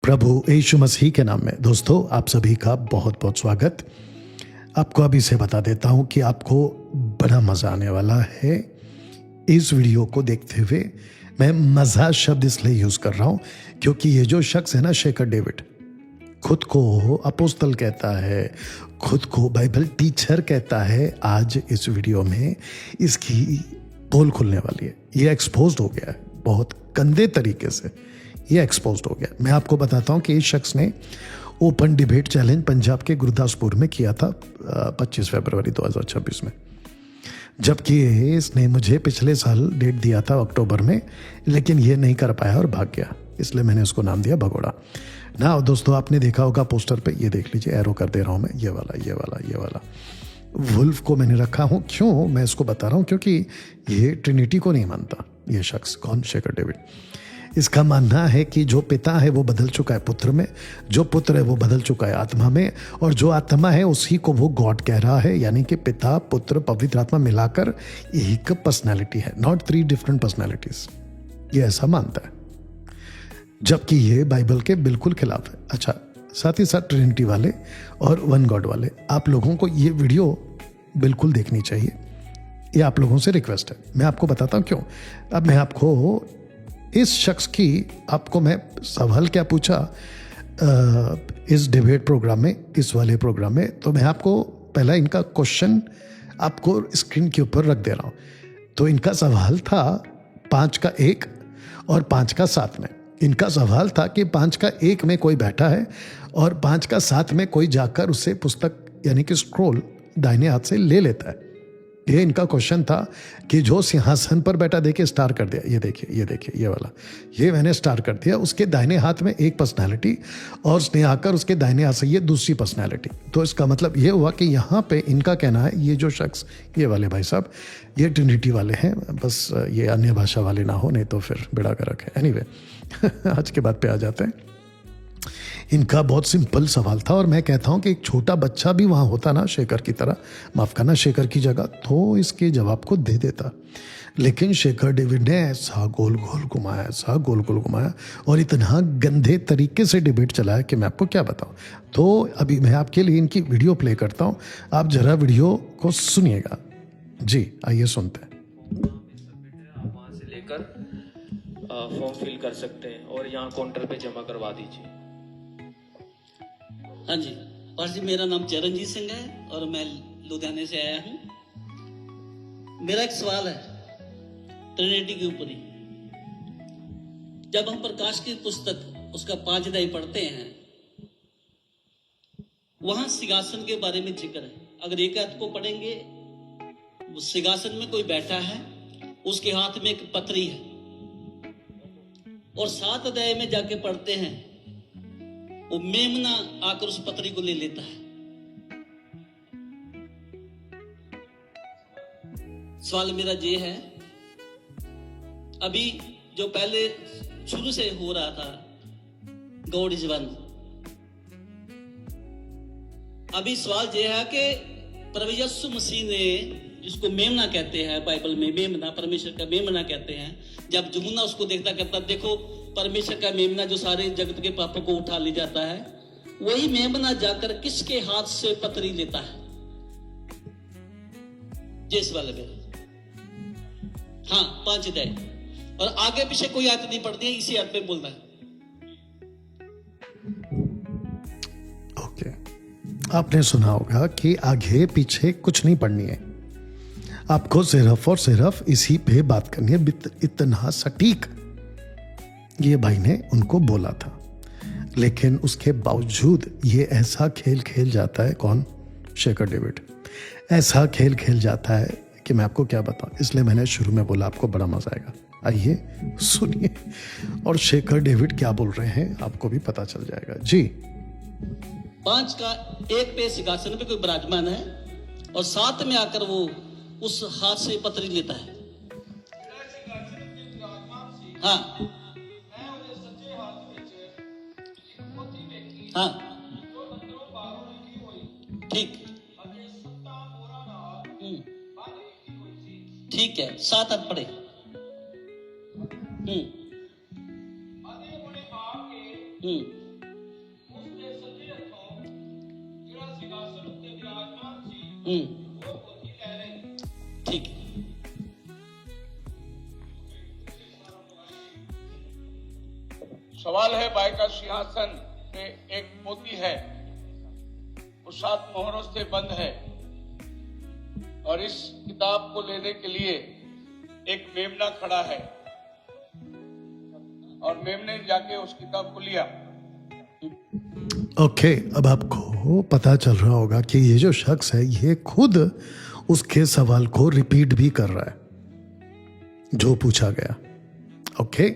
प्रभु यीशु मसीह के नाम में दोस्तों आप सभी का बहुत बहुत स्वागत। आपको अभी से बता देता हूं कि आपको बड़ा मज़ा आने वाला है इस वीडियो को देखते हुए। मैं मज़ा शब्द इसलिए यूज़ कर रहा हूं क्योंकि ये जो शख्स है ना, शेखर डेविड, खुद को अपोस्तल कहता है, खुद को बाइबल टीचर कहता है। आज इस वीडियो में इसकी पोल खुलने वाली है। ये एक्सपोज्ड हो गया है, बहुत गंदे तरीके से ये एक्सपोज्ड हो गया। मैं आपको बताता हूं कि इस शख्स ने ओपन डिबेट चैलेंज पंजाब के गुरदासपुर में किया था 25 फरवरी 2026 में, जबकि इसने मुझे पिछले साल डेट दिया था अक्टूबर में, लेकिन ये नहीं कर पाया और भाग गया, इसलिए मैंने उसको नाम दिया भगोड़ा ना। दोस्तों आपने देखा होगा पोस्टर पे, ये देख लीजिए, एरो कर दे रहा हूं मैं, ये वाला वुल्फ को मैंने रखा हूं। क्यों मैं इसको बता रहा हूं? क्योंकि ये ट्रिनिटी को नहीं मानता। ये शख्स कौन? शेखर डेविड। इसका मानना है कि जो पिता है वो बदल चुका है पुत्र में, जो पुत्र है वो बदल चुका है आत्मा में, और जो आत्मा है उसी को वो गॉड कह रहा है। यानी कि पिता पुत्र पवित्र आत्मा मिलाकर एक पर्सनैलिटी है, नॉट 3 डिफरेंट पर्सनैलिटीज। ये ऐसा मानता है, जबकि ये बाइबल के बिल्कुल खिलाफ है। अच्छा, साथ ही साथ ट्रिनिटी वाले और वन गॉड वाले, आप लोगों को ये वीडियो बिल्कुल देखनी चाहिए। ये आप लोगों से रिक्वेस्ट है। मैं आपको बताता हूँ क्यों। अब मैं आपको इस शख्स की, आपको मैं सवाल क्या पूछा इस डिबेट प्रोग्राम में, इस वाले प्रोग्राम में, तो मैं आपको पहला इनका क्वेश्चन आपको स्क्रीन के ऊपर रख दे रहा हूँ। तो इनका सवाल था 5 का 1 और 5 का 7 में। इनका सवाल था कि 5 का 1 में कोई बैठा है और 5 का 7 में कोई जाकर उससे पुस्तक यानी कि स्क्रोल दाहिने हाथ से ले लेता है। ये इनका क्वेश्चन था कि जो सिंहासन पर बैठा, देखिए स्टार कर दिया, ये देखिए ये वाला, ये मैंने स्टार कर दिया। उसके दाहिने हाथ में एक पर्सनालिटी और उसने आकर उसके दाहिने हाथ से ये दूसरी पर्सनालिटी। तो इसका मतलब ये हुआ कि यहाँ पे इनका कहना है, ये जो शख्स, ये वाले भाई साहब, ये ट्रिनिटी वाले हैं, बस ये अन्य भाषा वाले ना हो, नहीं तो फिर बेड़ा गर्क है। एनीवे आज के बात पे आ जाते हैं। इनका बहुत सिंपल सवाल था, और मैं कहता हूं कि एक छोटा बच्चा भी वहां होता ना, शेखर की तरह, माफ करना, शेखर की जगह, तो इसके जवाब को दे देता। लेकिन शेखर डेविड ने ऐसा गोल गोल घुमाया और इतना गंदे तरीके से डिबेट चलाया कि मैं आपको क्या बताऊं। तो अभी मैं आपके लिए इनकी वीडियो प्ले करता हूं, आप जरा वीडियो को सुनिएगा। जी आइए सुनते हैं। आप वहाँ से लेकर फॉर्म फिल कर सकते हैं और यहाँ काउंटर पे जमा करवा दीजिए। हाँ जी पास जी, मेरा नाम चरणजीत सिंह है और मैं लुधियाने से आया हूँ। मेरा एक सवाल है ट्रिनिटी के ऊपर ही। जब हम प्रकाश की पुस्तक उसका 5 अध्याय पढ़ते हैं, वहां सिंहासन के बारे में जिक्र है। अगर एक अध्याय को पढ़ेंगे, सिंहासन में कोई बैठा है, उसके हाथ में एक पत्री है, और 7 अध्याय में जाके पढ़ते हैं, वो मेमना आकर उस पत्री को ले लेता है। सवाल मेरा ये है, अभी जो पहले शुरू से हो रहा था, गॉड इज वन, अभी सवाल ये है कि प्रभु यीशु मसीह ने, जिसको मेमना कहते हैं बाइबल में, मेमना परमेश्वर का मेमना कहते हैं, जब यूहन्ना उसको देखता कहता, देखो परमेश्वर का मेमना जो सारे जगत के पापों को उठा ले जाता है, वही मेमना जाकर किसके हाथ से पत्री लेता है? जिस वाले में, हाँ 5 अध्याय, और आगे पीछे कोई आयत नहीं पढ़ती है, इसी आयत पे बोलता है। ओके, आपने सुना होगा कि आगे पीछे कुछ नहीं पढ़नी है, आपको सिर्फ और सिर्फ इसी पे बात करनी है। इतना सटीक ये भाई ने उनको बोला था, लेकिन उसके बावजूद ये ऐसा खेल खेल जाता है। कौन? शेखर डेविड ऐसा खेल खेल जाता है कि मैं आपको क्या बताऊं। इसलिए मैंने शुरू में बोला आपको बड़ा मजा आएगा। आइए सुनिए, और शेखर डेविड क्या बोल रहे हैं आपको भी पता चल जाएगा। जी 5 का 1 पे सिंहासन पे कोई विराजमान है, और 7 में आकर वो उस हाथ से पत्री लेता है। हाँ हाँ ठीक ठीक है, 7 हाथ पढ़े। ठीक है। सवाल है, बाई का सिंहासन पे एक मोती है, वो 7 मोहरों से बंद है, और इस किताब को लेने के लिए एक मेमना खड़ा है, और मेमने जाके उस किताब को लिया। ओके, अब आपको पता चल रहा होगा कि ये जो शख्स है ये खुद उसके सवाल को रिपीट भी कर रहा है जो पूछा गया। ओके,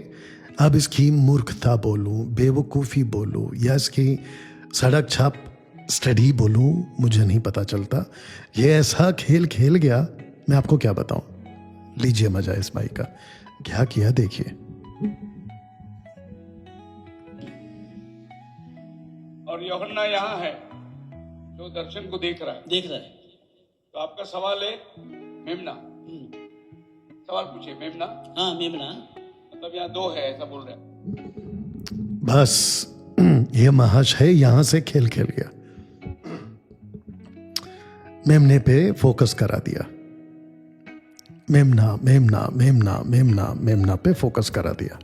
अब इसकी मूर्खता बोलूं, बेवकूफ़ी बोलूं या इसकी सड़क छाप स्टडी बोलूं, मुझे नहीं पता चलता। ये ऐसा खेल खेल गया, मैं आपको क्या बताऊं। लीजिए मजा इस भाई का, क्या किया देखिए। और यूहन्ना यहाँ है जो दर्शन को देख रहा है। देख रहा है। तो आपका सवाल है मेमना, सवाल पूछिए। मेमना, हाँ मेमना। मतलब यहाँ 2 है ऐसा बोल रहे हैं। बस ये महाशय यहां से खेल खेल गया, मेमने पे फोकस करा दिया। मेमना मेमना मेमना मेमना मेमना पे फोकस करा दिया।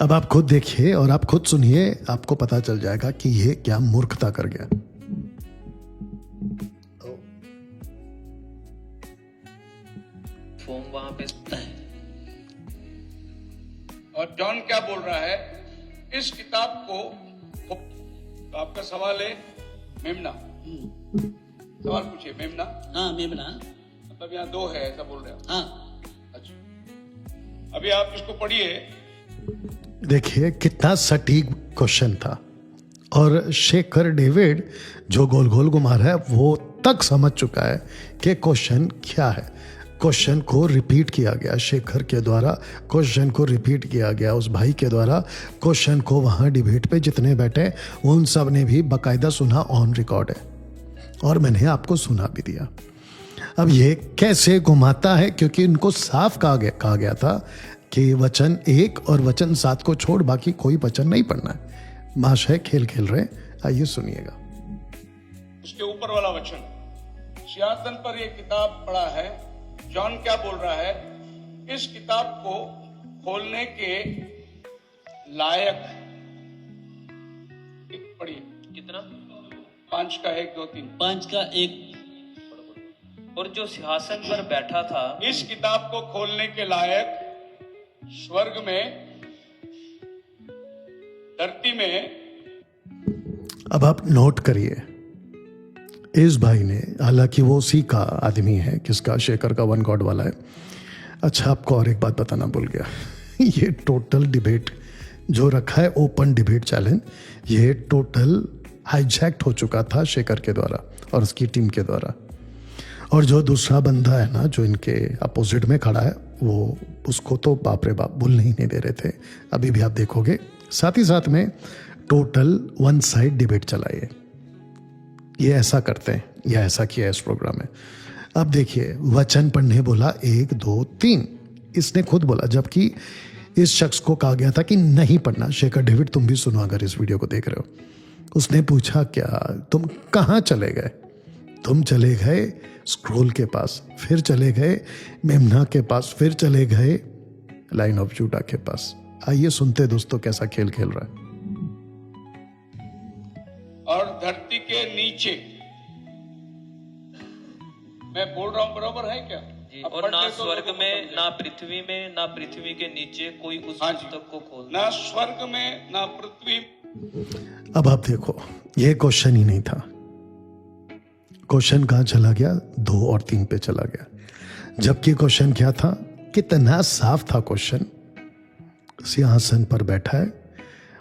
अब आप खुद देखिए और आप खुद सुनिए, आपको पता चल जाएगा कि ये क्या मूर्खता कर गया। फॉर्म वहां पे और जॉन क्या बोल रहा है, इस किताब को, तो आपका सवाल है मेमना, सवाल पूछिए। मेमना, हाँ मेमना। मतलब यहाँ 2 है ऐसा बोल रहे हैं। हाँ। अच्छा, अभी आप इसको पढ़िए। देखिए कितना सटीक क्वेश्चन था, और शेखर डेविड जो गोल गोल घुमा रहा है वो तक समझ चुका है कि क्वेश्चन क्या है। क्वेश्चन को रिपीट किया गया शेखर के द्वारा, क्वेश्चन को रिपीट किया गया उस भाई के द्वारा। क्वेश्चन को वहाँ डिबेट पे जितने बैठे उन सब ने भी बाकायदा सुना, ऑन रिकॉर्ड है, और मैंने आपको सुना भी दिया। अब ये कैसे घुमाता है, क्योंकि इनको साफ कहा गया था कि वचन 1 और वचन 7 को छोड़ बाकी कोई वचन नहीं पढ़ना है। महाशय खेल खेल रहे, आइए सुनिएगा। उसके ऊपर वाला वचन, सिंहासन पर ये किताब पड़ा है। जॉन क्या बोल रहा है, इस किताब को खोलने के लायक, पढ़िए कितना? 5 का 1 2 3, 5 का 1। और जो सिंहासन पर बैठा था, इस किताब को खोलने के लायक स्वर्ग में, धरती में। अब आप नोट करिए, इस भाई ने, हालांकि वो उसी का आदमी है किसका, शेखर का, वन गॉड वाला है। अच्छा, आपको और एक बात बताना भूल गया ये टोटल डिबेट जो रखा है, ओपन डिबेट चैलेंज, ये टोटल हाईजैक्ट हो चुका था शेखर के द्वारा और उसकी टीम के द्वारा। और जो दूसरा बंदा है ना जो इनके अपोजिट में खड़ा है, वो उसको तो बाप रे बाप भूलने ही नहीं दे रहे थे। अभी भी आप देखोगे, साथ ही साथ में टोटल 1 साइड डिबेट चलाइए। ये ऐसा करते हैं, या ऐसा किया इस प्रोग्राम में। अब देखिए, वचन पढ़ने बोला 1 2 3, इसने खुद बोला, जबकि इस शख्स को कहा गया था कि नहीं पढ़ना। शेखर डेविड, तुम भी सुनो अगर इस वीडियो को देख रहे हो। उसने पूछा, क्या तुम कहाँ चले गए? तुम चले गए स्क्रोल के पास, फिर चले गए मेमना के पास, फिर चले गए लाइन ऑफ जूडा के पास। आइए सुनते दोस्तों कैसा खेल खेल रहा है। और धरती के नीचे, मैं बोल रहा हूं बराबर है क्या? जी, अब और ना पढ़ने तो स्वर्ग लोगों में, को ना पृथ्वी में, ना पृथ्वी के नीचे कोई उस हाँ जी। पुस्तक को खोल। ना स्वर्ग में, ना पृथ्वी। अब आप देखो, ये क्वेश्चन ही नहीं था। क्वेश्चन कहाँ चला गया? 2 और 3 पे चला गया। जबकि क्वेश्चन क्या था? कितना साफ था क्वेश्चन। सिंहासन पर बैठा है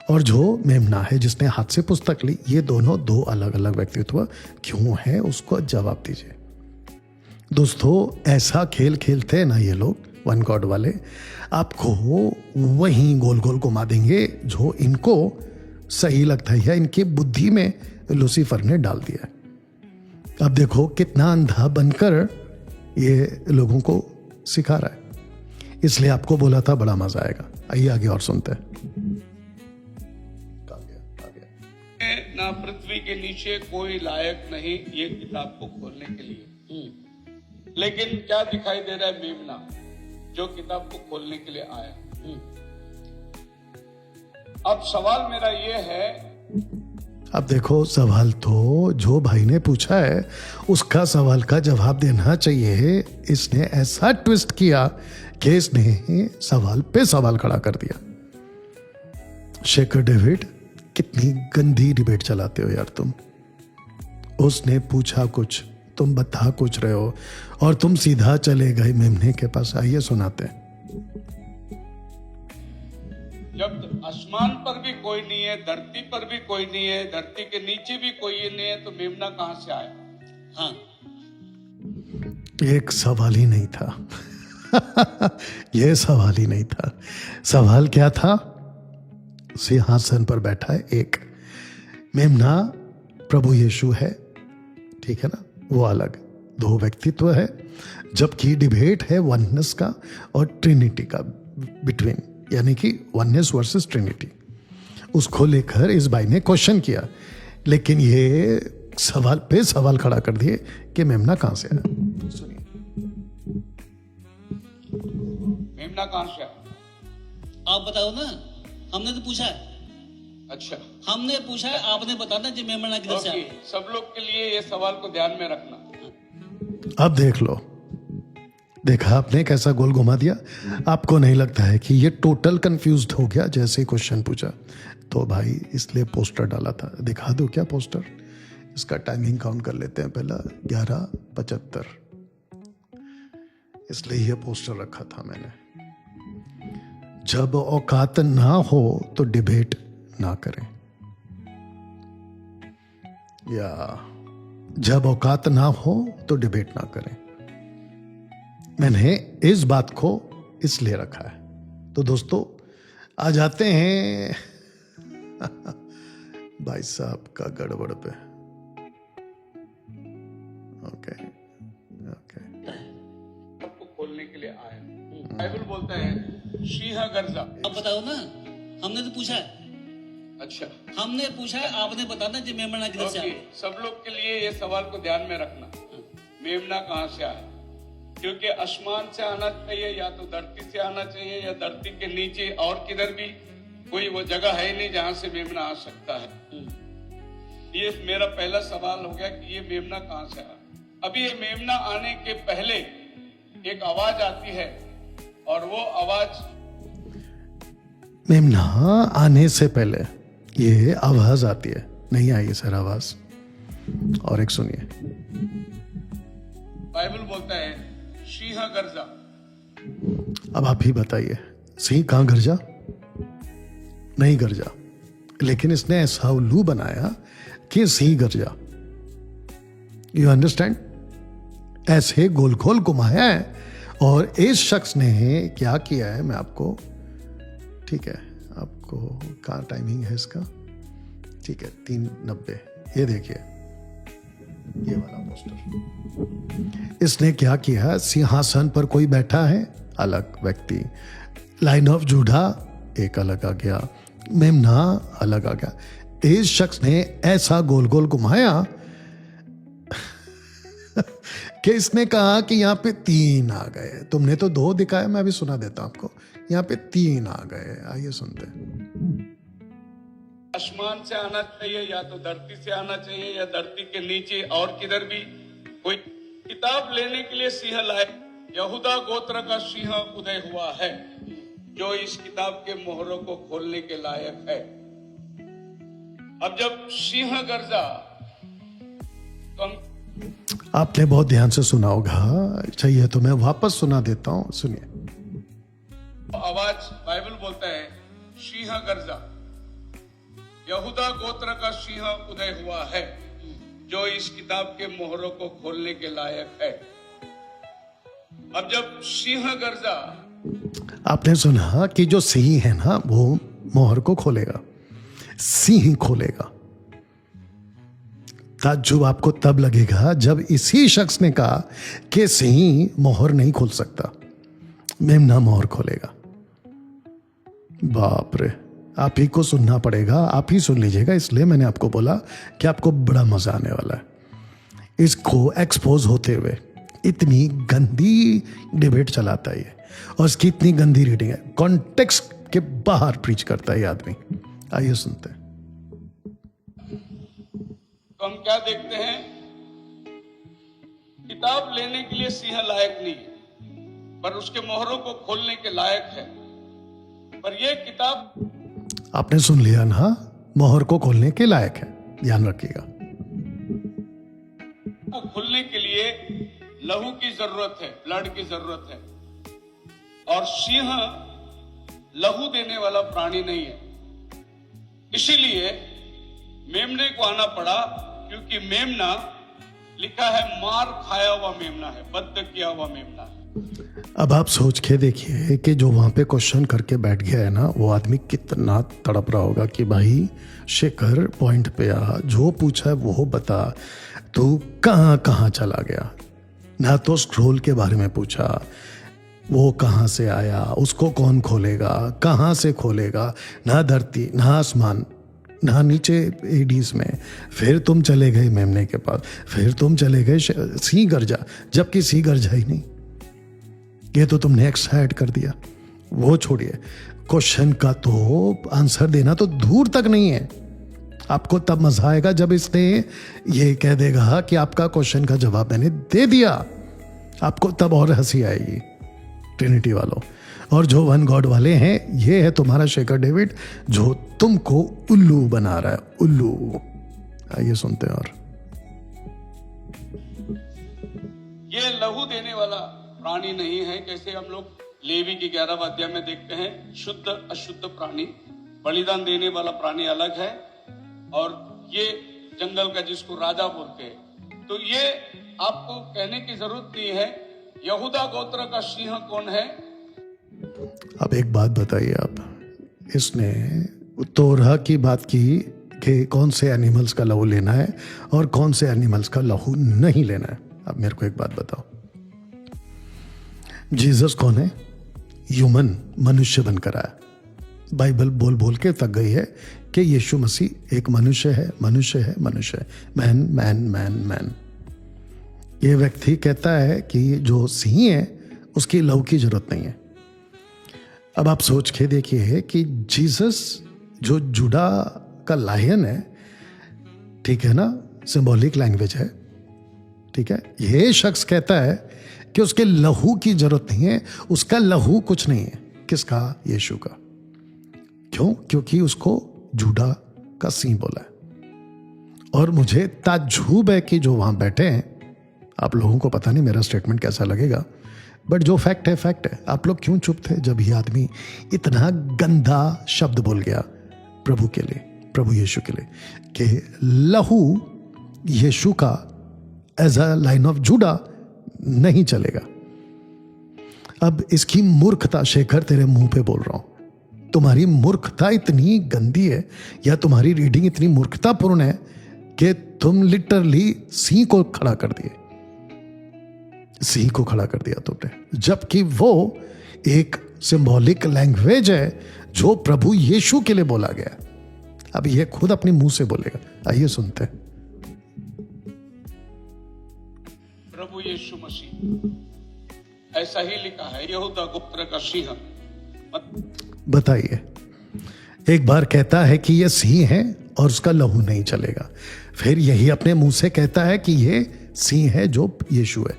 और जो मेमना है जिसने हाथ से पुस्तक ली, ये दोनों 2 अलग अलग व्यक्तित्व क्यों है, उसको जवाब दीजिए। दोस्तों, ऐसा खेल खेलते हैं ना ये लोग वन गॉड वाले, आपको वहीं गोल गोल घुमा देंगे जो इनको सही लगता है या इनकी बुद्धि में लूसीफर ने डाल दिया है। अब देखो कितना अंधा बनकर ये लोगों को सिखा रहा है। इसलिए आपको बोला था बड़ा मजा आएगा। आइए आगे और सुनते हैं। ना पृथ्वी के नीचे कोई लायक नहीं ये किताब को खोलने के लिए। लेकिन क्या दिखाई दे रहा है? मेमना जो किताब को खोलने के लिए आया। अब सवाल मेरा ये है, अब देखो, सवाल तो जो भाई ने पूछा है उसका सवाल का जवाब देना चाहिए। इसने ऐसा ट्विस्ट किया कि इसने सवाल पे सवाल खड़ा कर दिया। शेखर डेविड, कितनी गंदी डिबेट चलाते हो यार तुम। उसने पूछा कुछ, तुम बता कुछ रहे हो और तुम सीधा चले गए मेमने के पास। आइए सुनाते हैं। जब आसमान पर भी कोई नहीं है, धरती पर भी कोई नहीं है, धरती के नीचे भी कोई नहीं है, तो मेमना कहां से आया? हाँ, एक सवाल ही नहीं था। यह सवाल ही नहीं था। सवाल क्या था? सिंहासन पर बैठा है एक, मेमना प्रभु यीशु है, ठीक है ना, वो अलग, दो व्यक्तित्व है। जबकि डिबेट है वननेस का और ट्रिनिटी का बिटवीन, यानी कि वननेस वर्सेस ट्रिनिटी। उसको लेकर इस भाई ने क्वेश्चन किया, लेकिन ये सवाल पे सवाल खड़ा कर दिए कि मेमना कहां से आया। सुनिए, मेमना कहां से आया? आप बताओ ना, हमने तो पूछा है। अच्छा, हमने पूछा है, आपने बताना जो मेमना किधर से ओके, आया। सब लोग के लिए ये सवाल को ध्यान में रखना। अब देख लो, देखा आपने कैसा गोल घुमा दिया। आपको नहीं लगता है कि ये टोटल कंफ्यूज्ड हो गया जैसे ही क्वेश्चन पूछा? तो भाई इसलिए पोस्टर डाला था। दिखा दो क्या पोस्टर? इसका टाइमिंग काउंट कर लेते हैं। पहला 11:75, इसलिए ये पोस्टर रखा था मैंने। जब औकात ना हो तो डिबेट ना करें, या जब औकात ना हो तो डिबेट ना करें। मैंने इस बात को इसलिए रखा है। तो दोस्तों आ जाते हैं भाई साहब का गड़बड़ पे। ओके ओके, आपको खोलने के लिए आया। बाइबल बोलता है सिंह गर्जा। आप बताओ ना, हमने तो पूछा है। अच्छा, हमने पूछा है, आपने बताना जो मेमना किधर से ओके, आया। सब लोग के लिए ये सवाल को ध्यान में रखना। मेमना कहां से आया? क्योंकि आसमान से आना चाहिए, या तो धरती से आना चाहिए, या धरती के नीचे और किधर भी कोई वो जगह है नहीं जहां से मेमना आ सकता है। ये मेरा पहला सवाल हो गया कि ये मेमना कहां से आया। अभी ये मेमना आने के पहले एक आवाज आती है, और वो आवाज, मेमना आने से पहले ये आवाज आती है। नहीं आई सर आवाज? और एक सुनिए, बाइबल बोलता है सिंह गर्जा। अब आप ही बताइए, सिंह कहां गरजा? नहीं गरजा, लेकिन इसने ऐसा उल्लू बनाया कि सिंह गरजा। You understand? ऐसे गोल गोल घुमाया है। और इस शख्स ने क्या किया है, मैं आपको, ठीक है, आपको कहाँ टाइमिंग है इसका, ठीक है, 3:90। ये देखिए, ये वाला पोस्टर। इसने क्या किया, सिंहासन पर कोई बैठा है, अलग व्यक्ति, लाइन ऑफ जूडा एक अलग आ गया, मेमना अलग आ गया। इस शख्स ने ऐसा गोल गोल घुमाया कि इसने कहा कि यहां पे 3 आ गए। तुमने तो 2 दिखाया, मैं अभी सुना देता हूं आपको। यहां पे 3 आ गए। आइए सुनते हैं। आसमान से आना चाहिए, या तो धरती से आना चाहिए, या धरती के नीचे और किधर भी कोई किताब लेने के लिए सिंह लाए। यहूदा गोत्र का सिंह उदय हुआ है, जो इस किताब के मोहरों को खोलने के लायक है। अब जब सिंह गर्जा, तो हम, आपने बहुत ध्यान से सुना होगा, चाहिए तो मैं वापस सुना देता हूं, सुनिए। आवाज, बाइबल बोलता है सिंह गर्जा, यहूदा गोत्र का सिंह उदय हुआ है, जो इस किताब के मोहरों को खोलने के लायक है। अब जब सिंह गर्जा, आपने सुना कि जो सिंह है ना, वो मोहर को खोलेगा, सिंह खोलेगा। ताज्जुब आपको तब लगेगा जब इसी शख्स ने कहा कि सिंह मोहर नहीं खोल सकता, मेमना मोहर खोलेगा। बाप रे, आप ही को सुनना पड़ेगा, आप ही सुन लीजिएगा, इसलिए मैंने आपको बोला कि आपको बड़ा मजा आने वाला है इसको एक्सपोज होते हुए। इतनी गंदी डिबेट चलाता है ये, और इसकी इतनी गंदी रीडिंग है, कॉन्टेक्स्ट के बाहर प्रीच करता है ये आदमी। आइए सुनते हैं। तो हम क्या देखते हैं, किताब लेने के लिए सिंह लायक नहीं है, पर उसके मोहरों को खोलने के लायक है। पर यह किताब, आपने सुन लिया ना, मोहर को खोलने के लायक है, ध्यान रखिएगा। को खोलने के लिए लहू की जरूरत है, ब्लड की जरूरत है, और सिंह लहू देने वाला प्राणी नहीं है। इसीलिए मेमने को आना पड़ा, क्योंकि मेमना लिखा है मार खाया हुआ मेमना है, बद्ध किया हुआ मेमना है। अब आप सोच के देखिए कि जो वहां पे क्वेश्चन करके बैठ गया है ना, वो आदमी कितना तड़प रहा होगा कि भाई शेखर पॉइंट पे आ, जो पूछा है वो बता, तू कहाँ कहाँ चला गया। ना तो स्क्रोल के बारे में पूछा, वो कहाँ से आया, उसको कौन खोलेगा, कहाँ से खोलेगा, ना धरती ना आसमान ना नीचे एडीज में। फिर तुम चले गए मेमने के पास, फिर तुम चले गए सी गर्जा, जबकि सी गर्जा ही नहीं, ये तो तुमने एक्स्ट्रा ऐड कर दिया। वो छोड़िए, क्वेश्चन का तो आंसर देना तो दूर तक नहीं है। आपको तब मजा आएगा जब इसने ये कह देगा कि आपका क्वेश्चन का जवाब मैंने दे दिया, आपको तब और हंसी आएगी। ट्रिनिटी वालों और जो वन गॉड वाले हैं, ये है तुम्हारा शेखर डेविड जो तुमको उल्लू बना रहा है, उल्लू। आइए सुनते हैं। और ये लहू देने वाला प्राणी नहीं है। कैसे हम लोग लेवी की 11वां अध्याय में देखते हैं, शुद्ध अशुद्ध प्राणी, बलिदान देने वाला प्राणी अलग है, और ये जंगल का जिसको राजा बोलते हैं। तो ये आपको कहने की जरूरत नहीं है यहूदा गोत्र का सिंह कौन है। अब एक बात बताइए आप, इसने तोरह की बात की कि कौन से एनिमल्स का लहू लेना है और कौन से एनिमल्स का लहू नहीं लेना है। अब मेरे को एक बात बताओ, जीसस कौन है? ह्यूमन, मनुष्य बनकर आया। बाइबल बोल बोल के थक गई है कि यीशु मसीह एक मनुष्य है, मनुष्य है, मनुष्य है, मैन मैन मैन मैन। ये व्यक्ति कहता है कि जो सिंह है उसकी लहू की जरूरत नहीं है। अब आप सोच के देखिए कि जीसस जो जुड़ा का लायन है, ठीक है ना, सिंबॉलिक लैंग्वेज है, ठीक है, ये शख्स कहता है कि उसके लहू की जरूरत नहीं है, उसका लहू कुछ नहीं है। किसका? यीशु का। क्यों? क्योंकि उसको जूडा का सिंह बोला है। और मुझे ताज्जुब है कि जो वहां बैठे हैं, आप लोगों को पता नहीं मेरा स्टेटमेंट कैसा लगेगा, बट जो फैक्ट है फैक्ट है। आप लोग क्यों चुप थे जब ये आदमी इतना गंदा शब्द बोल गया प्रभु के लिए, प्रभु यीशु के लिए, कि लहू यीशु का as a line of Judah नहीं चलेगा। अब इसकी मूर्खता, शेखर तेरे मुंह पे बोल रहा हूं, तुम्हारी मूर्खता इतनी गंदी है या तुम्हारी रीडिंग इतनी मूर्खतापूर्ण है कि तुम लिटरली सिंह को खड़ा कर दिए, सिंह को खड़ा कर दिया तुमने, जबकि वो एक सिंबॉलिक लैंग्वेज है जो प्रभु यीशु के लिए बोला गया। अब ये खुद अपने मुंह से बोलेगा। आइए सुनते हैं। प्रभु यीशु मसीह, ऐसा ही लिखा है, यहूदा गोत्र का सिंह। बताइए, एक बार कहता है कि ये सिंह है और उसका लहू नहीं चलेगा, फिर यही अपने मुंह से कहता है कि ये सिंह है जो यीशु है।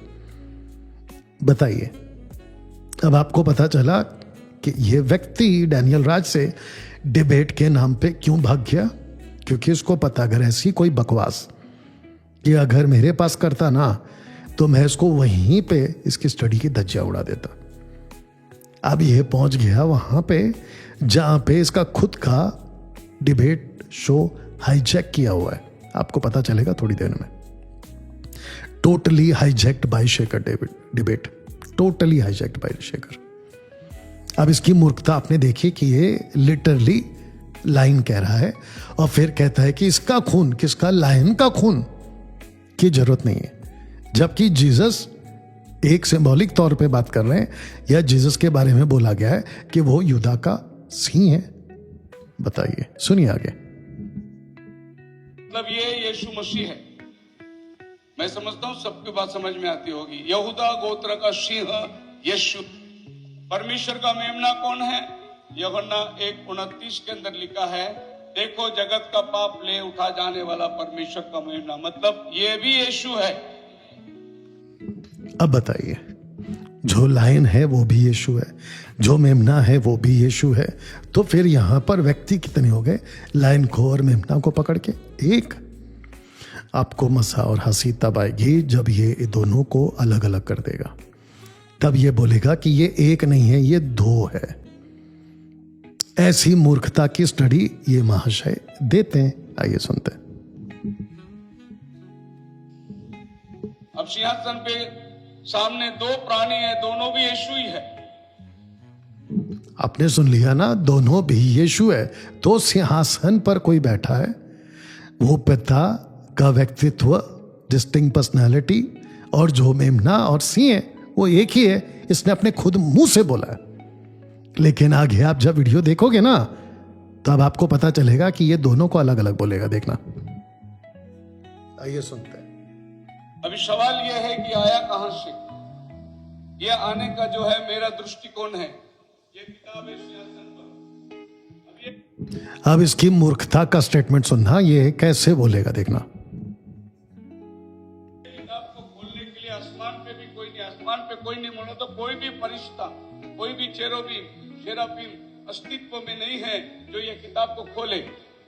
बताइए, अब आपको पता चला कि ये व्यक्ति डैनियल राज से डिबेट के नाम पे क्यों भाग गया? क्योंकि उसको पता, अगर ऐसी कोई बकवास कि अगर मेरे पास करता ना तो मैं इसको वहीं पे इसकी स्टडी की धज्जियां उड़ा देता। अब ये पहुंच गया वहां पे जहां पे इसका खुद का डिबेट शो हाईजैक किया हुआ है। आपको पता चलेगा थोड़ी देर में। Totally hijacked by Shekhar David debate, totally hijacked by Shekhar. अब इसकी मूर्खता आपने देखी कि ये लिटरली लाइन कह रहा है और फिर कहता है कि इसका खून, किसका? लायन का खून की जरूरत नहीं है, जबकि जीसस एक सिंबॉलिक तौर पे बात कर रहे हैं, या जीसस के बारे में बोला गया है कि वो यूदा का सिंह है। बताइए, सुनिए आगे। मतलब ये यीशु मसीह है। मैं समझता हूं सबकी बात समझ में आती होगी। यहूदा गोत्र का सिंह यीशु। परमेश्वर का मेमना कौन है? यूहन्ना 1:29 के अंदर लिखा है, देखो जगत का पाप ले उठा जाने वाला परमेश्वर का मेमना। मतलब ये भी यीशु है। अब बताइए, जो लायन है वो भी यीशु है, जो मेमना है वो भी यीशु है, तो फिर यहां पर व्यक्ति कितने हो गए? लायन को और मेमना को पकड़ के एक। आपको मजा और हंसी तब आएगी जब ये दोनों को अलग अलग कर देगा। तब ये बोलेगा कि ये एक नहीं है, ये दो है। ऐसी मूर्खता की स्टडी ये महाशय देते हैं। आइए सुनते हैं। अब सिंहासन पे सामने दो प्राणी है, दोनों भी यीशु ही है। आपने सुन लिया ना, दोनों भी यीशु है। तो सिंहासन पर कोई बैठा है, वो पिता का व्यक्तित्व, डिस्टिंक्ट पर्सनालिटी, और जो मेमना और सिंह है वो एक ही है। इसने अपने खुद मुंह से बोला है। लेकिन आगे आप जब वीडियो देखोगे ना, तब आपको पता चलेगा कि ये दोनों को अलग अलग बोलेगा। देखना, आइए सुनते हैं। अभी सवाल यह है कि आया कहां से? ये आने का जो है मेरा दृष्टिकोण है, ये किताब है सिंहासन पर। अब इसकी मूर्खता का स्टेटमेंट सुनना, ये कैसे बोलेगा देखना। किताब को खोलने के लिए आसमान पे भी कोई नहीं, आसमान पे कोई नहीं बोला तो कोई भी फरिश्ता, कोई भी सेराफीम अस्तित्व में नहीं है जो ये किताब को खोले।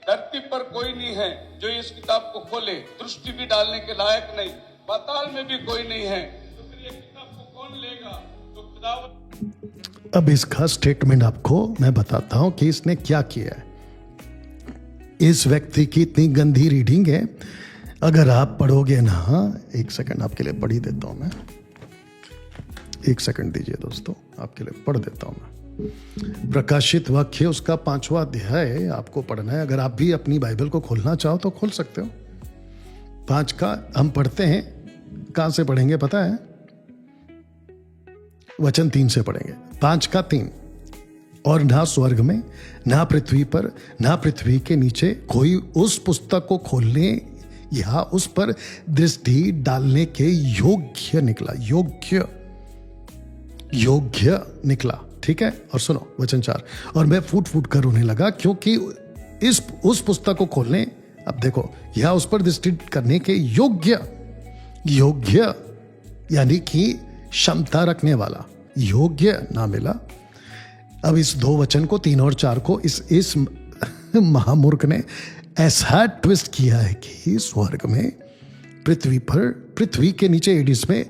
धरती पर कोई नहीं है जो इस किताब को खोले। दृष्टि भी डालने के लायक नहीं, पाताल में भी कोई नहीं है, तो फिर ये किताब को कौन लेगा? तो खुदावंद। अब इसका स्टेटमेंट आपको मैं बताता हूं कि इसने क्या किया है। इस व्यक्ति की इतनी गंदी रीडिंग है, अगर आप पढ़ोगे ना, एक सेकंड आपके लिए पढ़ ही देता हूं मैं। एक सेकंड दीजिए दोस्तों, आपके लिए पढ़ देता हूं मैं। प्रकाशित वाक्य उसका 5वां अध्याय आपको पढ़ना है। अगर आप भी अपनी बाइबल को खोलना चाहो तो खोल सकते हो। 5 का हम पढ़ते हैं। कहां से पढ़ेंगे पता है? वचन 3 से पढ़ेंगे। 5 का 3। और ना स्वर्ग में, ना पृथ्वी पर, ना पृथ्वी के नीचे कोई उस पुस्तक को खोलने या उस पर दृष्टि डालने के योग्य निकला। योग्य निकला। ठीक है। और सुनो वचन 4, और मैं फूट फूट कर रोने लगा क्योंकि उस पुस्तक को खोलने, अब देखो, या उस पर दृष्टि करने के योग्य यानी कि क्षमता रखने वाला योग्य ना मिला। अब इस 2 वचन को 3 और 4 को इस महामूर्ख ने ऐसा ट्विस्ट किया है कि स्वर्ग में, पृथ्वी पर, पृथ्वी के नीचे एडिस में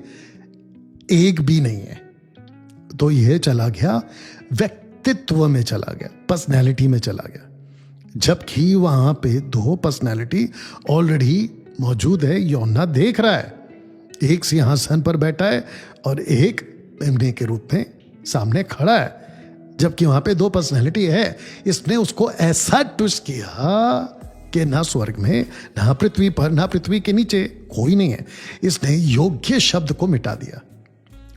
एक भी नहीं है। तो यह चला गया व्यक्तित्व में, चला गया पर्सनैलिटी में, चला गया। जबकि वहां पे 2 पर्सनैलिटी ऑलरेडी मौजूद है। यूहन्ना देख रहा है, एक सिंहासन पर बैठा है और एक मेमने के रूप में सामने खड़ा है। जबकि वहां पे 2 पर्सनैलिटी है। इसने उसको ऐसा ट्विस्ट किया कि ना स्वर्ग में, ना पृथ्वी पर, ना पृथ्वी के नीचे कोई नहीं है। इसने योग्य शब्द को मिटा दिया।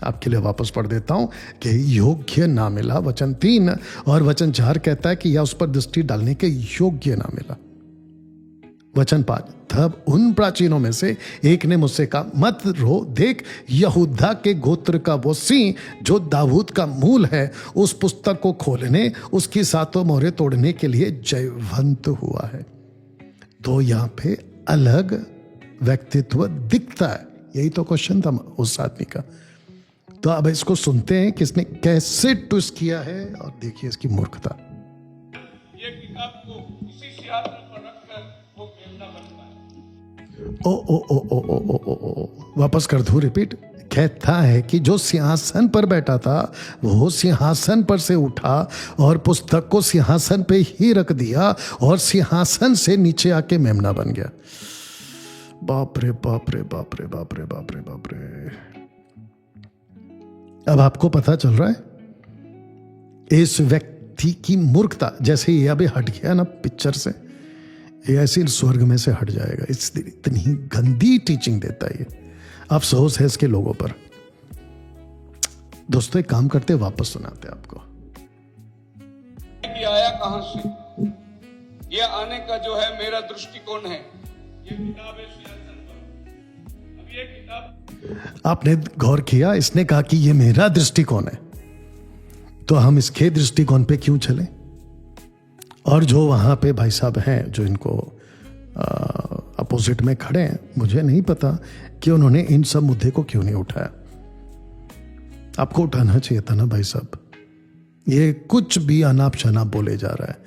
आपके लिए वापस पढ़ देता हूं कि योग्य ना मिला, वचन 3, और वचन 4 कहता है कि या उस पर दृष्टि डालने के योग्य ना मिला। वचन 5, तब उन प्राचीनों में से एक ने मुझसे कहा, मत रो, देख यहूदा के गोत्र का वो सिंह जो दाऊद का मूल है, उस पुस्तक को खोलने, उसकी 7 मोहरें तोड़ने के लिए जयवंत हुआ है। तो यहां पे अलग व्यक्तित्व दिखता है। यही तो क्वेश्चन था उस आदमी का। तो अब इसको सुनते हैं कि इसने कैसे ट्विस्ट किया है, और देखिए इसकी मूर्खता। ये किताब को इसी सिंहासन पर रखकर वो मेमना बनता है। ओ वापस कर दूं, रिपीट। कहता है कि जो सिंहासन पर बैठा था वो सिंहासन पर से उठा और पुस्तक को सिंहासन पे ही रख दिया और सिंहासन से नीचे आके मेमना बन गया। बाप रे बाप रे बाप रे बाप रे बाप रे बाप रे। अब आपको पता चल रहा है इस व्यक्ति की मूर्खता। जैसे ये अभी हट गया ना पिक्चर से, ये ऐसे स्वर्ग में से हट जाएगा। इतनी गंदी टीचिंग देता है ये। अफसोस है इसके लोगों पर। दोस्तों एक काम करते, वापस सुनाते आपको। कि आया कहां से? ये आने का जो है मेरा दृष्टिकोण है। ये किताब है सिंहासन पर। अब ये किताब आपने गौर किया, इसने कहा कि ये मेरा दृष्टिकोण है, तो हम इसके दृष्टिकोण पे क्यों चलें? और जो वहां पे भाई साहब हैं जो इनको अपोजिट में खड़े हैं, मुझे नहीं पता कि उन्होंने इन सब मुद्दे को क्यों नहीं उठाया। आपको उठाना चाहिए था ना भाई साहब। ये कुछ भी अनाप शनाप बोले जा रहा है,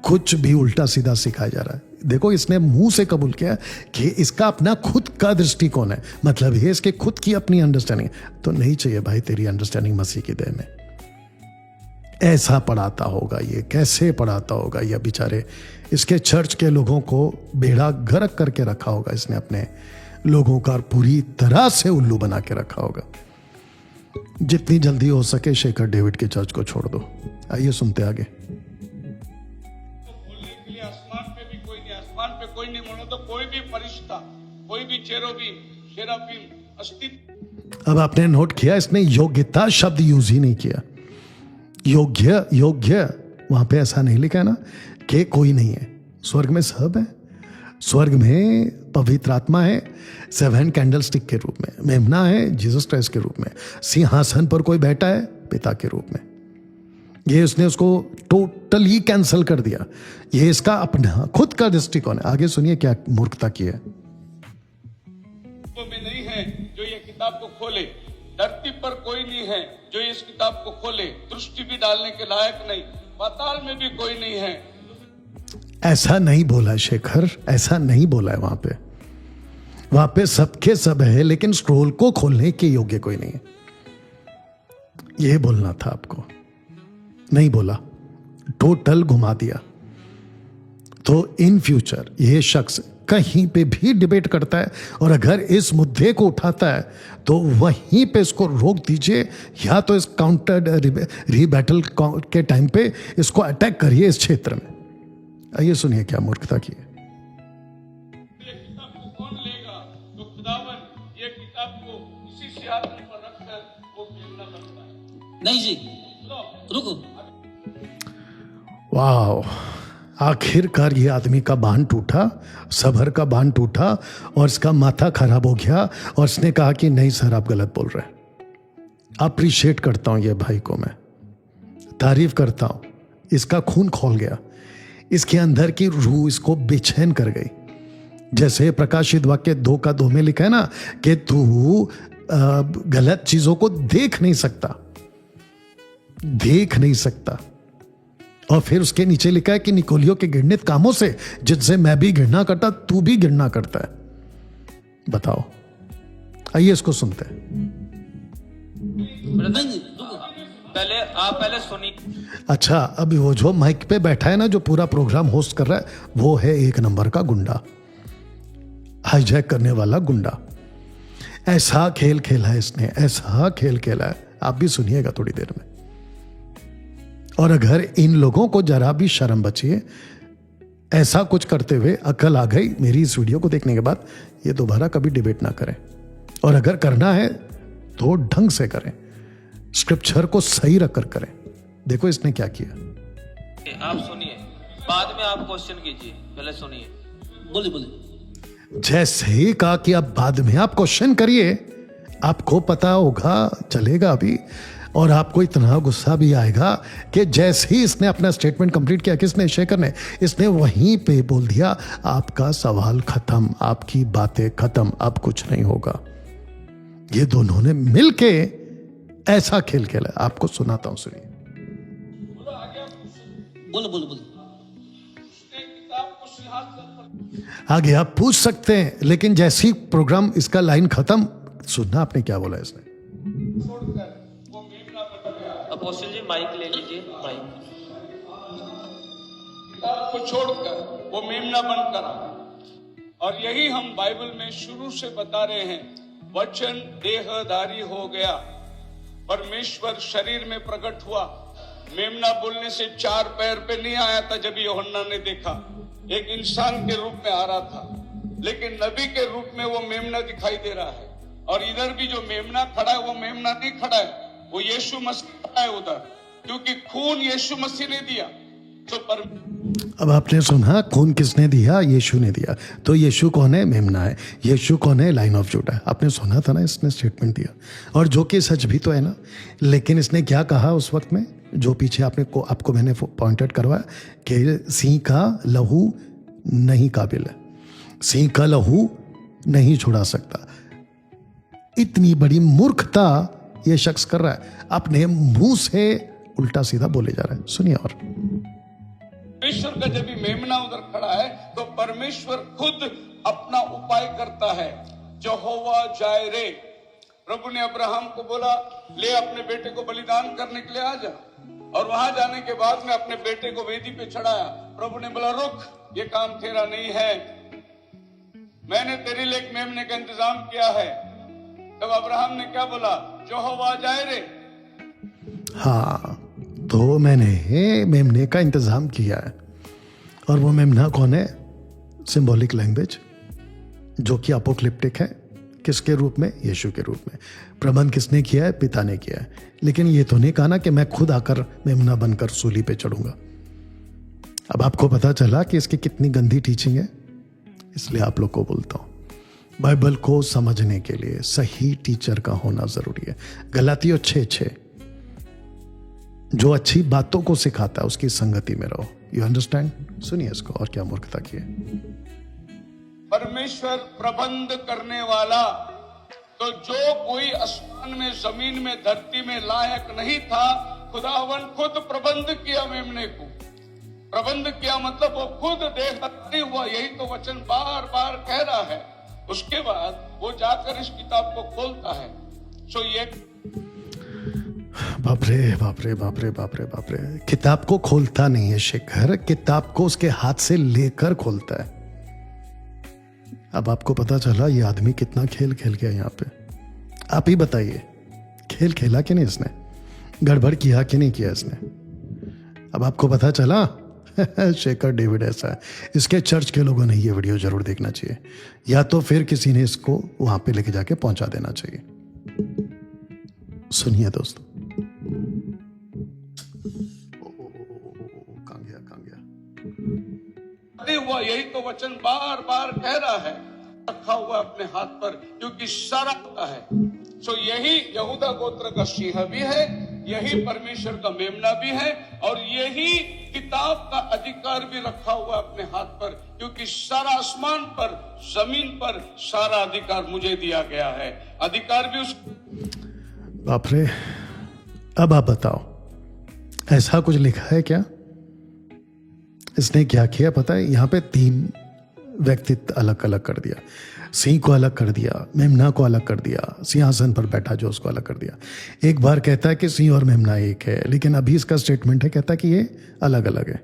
कुछ भी उल्टा सीधा सिखाया जा रहा है। देखो, इसने मुंह से कबूल किया कि इसका अपना खुद का दृष्टिकोण है, मतलब ये इसके खुद की अपनी अंडरस्टैंडिंग। तो नहीं चाहिए भाई तेरी अंडरस्टैंडिंग मसीह की देह में। ऐसा पढ़ाता होगा ये, कैसे पढ़ाता होगा ये बेचारे, इसके चर्च के लोगों को बेड़ा गर्क करके रखा होगा इसने, अपने लोगों का पूरी तरह से उल्लू बना के रखा होगा। जितनी जल्दी हो सके शेखर डेविड के चर्च को छोड़ दो। आइए सुनते आगे। बोलने के लिए आसमान पे भी कोई नहीं, आसमान पे कोई नहीं, बोलो तो कोई भी फरिश्ता, कोई भी चेरोबीम, शेराफीम अस्तित्व। अब आपने नोट किया, इसने योग्यता शब्द यूज ही नहीं किया। योग्य योग्य वहां पे ऐसा नहीं लिखा है ना कि कोई नहीं है। स्वर्ग में सब है, स्वर्ग में पवित्र आत्मा है 7 कैंडलस्टिक के रूप में, मेमना है जीसस क्राइस्ट के रूप में, सिंहासन पर कोई बैठा है पिता के रूप में। ये उसने उसको टोटली कैंसिल कर दिया। ये इसका अपना खुद का दृष्टिकोण है। आगे सुनिए क्या मूर्खता की है। में नहीं है जो ये किताब को खोले, धरती पर कोई नहीं है जो इस किताब को खोले, दृष्टि भी डालने के लायक नहीं, पाताल में भी कोई नहीं है। ऐसा नहीं बोला शेखर, ऐसा नहीं बोला है वहां पे सबके सब है, लेकिन स्क्रोल को खोलने के योग्य कोई नहीं है। यह बोलना था आपको, नहीं बोला, टोटल घुमा दिया। तो इन फ्यूचर ये शख्स कहीं पे भी डिबेट करता है और अगर इस मुद्दे को उठाता है तो वहीं पे इसको रोक दीजिए, या तो इस काउंटर रीबैटल के टाइम पे इसको अटैक करिए इस क्षेत्र में। आइए सुनिए क्या मूर्खता की है। ये किताब को कौन लेगा? तो खुदावन ये किताब को इसी सिंहासन पर रखकर वो मेमना बनता है। नहीं जी, रुको। वाह, आखिरकार ये आदमी का बांध टूटा, सबर का बांध टूटा और इसका माथा खराब हो गया और इसने कहा कि नहीं सर आप गलत बोल रहे हैं। अप्रिशिएट करता हूं ये भाई को, मैं तारीफ करता हूं। इसका खून खोल गया, इसके अंदर की रूह इसको बेचैन कर गई। जैसे प्रकाशित वाक्य 2:2 में लिखा है ना कि तू गलत चीजों को देख नहीं सकता, देख नहीं सकता। और फिर उसके नीचे लिखा है कि निकोलियो के घृणित कामों से जिनसे मैं भी घृणा करता तू भी घृणा करता है। बताओ, आइए इसको सुनते हैं। नहीं, रुको। पहले सुनिए। अच्छा, अभी वो जो माइक पे बैठा है ना, जो पूरा प्रोग्राम होस्ट कर रहा है, वो है 1 नंबर का गुंडा, हाईजैक करने वाला गुंडा। ऐसा खेल खेला है इसने, ऐसा खेल खेला है, आप भी सुनिएगा थोड़ी देर में। और अगर इन लोगों को जरा भी शर्म बची है, ऐसा कुछ करते हुए अकल आ गई मेरी इस वीडियो को देखने के बाद, ये दोबारा कभी डिबेट ना करें। और अगर करना है तो ढंग से करें, स्क्रिप्चर को सही रखकर करें। देखो इसने क्या किया। आप सुनिए, बाद में आप क्वेश्चन कीजिए, पहले सुनिए। बोले। जैसे ही कहा कि अब बाद में आप क्वेश्चन करिए, आपको पता होगा चलेगा अभी, और आपको इतना गुस्सा भी आएगा कि जैसे ही इसने अपना स्टेटमेंट कंप्लीट किया, किसने, शेखर ने, इसने वहीं पे बोल दिया आपका सवाल खत्म, आपकी बातें खत्म, अब कुछ नहीं होगा। ये दोनों ने मिलके ऐसा खेल खेला। आपको सुनाता हूं, सुनिए। बोलो। किताब को सिंहासन पर आगे आप पूछ सकते हैं, लेकिन जैसे ही प्रोग्राम इसका लाइन खत्म, सुनना आपने क्या बोला इसने। छोड़कर वो मेमना बन गया। अपोस्टल जी माइक ले लीजिए, माइक। किताब को छोड़कर वो मेमना बनकर आ। और यही हम बाइबल में शुरू से बता रहे हैं, वचन देहधारी हो गया, परमेश्वर शरीर में प्रकट हुआ। मेमना बोलने से 4 पैर पे नहीं आया था जब यूहन्ना ने देखा, एक इंसान के रूप में आ रहा था, लेकिन नबी के रूप में वो मेमना दिखाई दे रहा है। और इधर भी जो मेमना खड़ा है वो मेमना नहीं खड़ा है, वो यीशु मसीह खड़ा है उधर, क्योंकि खून यीशु मसीह ने दिया, तो अब आपने सुना खून किसने दिया? यीशु ने दिया। तो यीशु कौन है? मेमना है। यीशु कौन है? लाइन ऑफ जूडा है। आपने सुना था ना, इसने स्टेटमेंट दिया, और जो कि सच भी तो है ना। लेकिन इसने क्या कहा उस वक्त में, जो पीछे आपको मैंने पॉइंट आउट करवाया कि सिंह का लहू नहीं काबिल है, सिंह का लहू नहीं छुड़ा सकता। इतनी बड़ी मूर्खता ये शख्स कर रहा है, अपने मुंह से उल्टा सीधा बोले जा रहा है। सुनिए। और परमेश्वर का जब भी मेमना उधर खड़ा है तो परमेश्वर खुद अपना उपाय करता है। यहोवा जायरे, प्रभु ने अब्राहम को बोला ले अपने बेटे को बलिदान करने के लिए आ जा, और वहां जाने के बाद में अपने बेटे को वेदी पे चढ़ाया। प्रभु ने बोला रुक, ये काम तेरा नहीं है, मैंने तेरे लिए एक मेमने का इंतजाम किया है। तब अब्राहम ने क्या बोला? यहोवा जायरे। हाँ, तो मैंने मेमने का इंतजाम किया है। और वो मेमना कौन है? सिंबॉलिक लैंग्वेज, जो कि अपोक्लिप्टिक है। किसके रूप में? यीशु के रूप में। प्रबंध किसने किया है? पिता ने किया है। लेकिन ये तो नहीं कहा ना कि मैं खुद आकर मेमना बनकर सूली पे चढ़ूंगा। अब आपको पता चला कि इसकी कितनी गंदी टीचिंग है। इसलिए आप लोग को बोलता हूं, बाइबल को समझने के लिए सही टीचर का होना जरूरी है। गलातियों 6:6, जो अच्छी बातों को सिखाता है उसकी संगति में रहो। You understand? सुनिए इसको, और क्या मूर्खता की है। परमेश्वर प्रबंध करने वाला, तो जो कोई आसमान में, जमीन में, धरती में लायक नहीं था, खुदावन खुद प्रबंध किया मेमने को। प्रबंध किया मतलब वो खुद देहधारी हुआ। यही तो वचन बार बार कह रहा है। उसके बाद वो जाकर इस किताब को खोलता है। सो ये बाप रे बाप रे बाप रे बाप रे बाप रे, किताब को खोलता नहीं है शेखर, किताब को उसके हाथ से लेकर खोलता है। अब आपको पता चला ये आदमी कितना खेल खेल गया यहाँ पे। आप ही बताइए, खेल खेला कि नहीं इसने? गड़बड़ किया कि नहीं किया इसने? अब आपको पता चला शेखर डेविड ऐसा है। इसके चर्च के लोगों ने ये वीडियो जरूर देखना चाहिए, या तो फिर किसी ने इसको वहां पे लेके जाके पहुंचा देना चाहिए। सुनिए दोस्तों। कहां गया हुआ, यही तो वचन बार बार कह रहा है। रखा हुआ अपने हाथ पर, क्योंकि सारा होता है। सो यही यहूदा गोत्र का सिंह भी है, यही परमेश्वर का मेमना भी है, और यही किताब का अधिकार भी रखा हुआ अपने हाथ पर, क्योंकि सारा आसमान पर, जमीन पर सारा अधिकार मुझे दिया गया है। अधिकार भी उस। बाप रे। अब आप बताओ, ऐसा कुछ लिखा है क्या? इसने क्या किया पता है? यहां पे 3 व्यक्तित्व अलग अलग कर दिया। सिंह को अलग कर दिया, मेमना को अलग कर दिया, सिंहासन पर बैठा जो उसको अलग कर दिया। एक बार कहता है कि सिंह और मेमना एक है, लेकिन अभी इसका स्टेटमेंट है, कहता है कि ये अलग अलग है।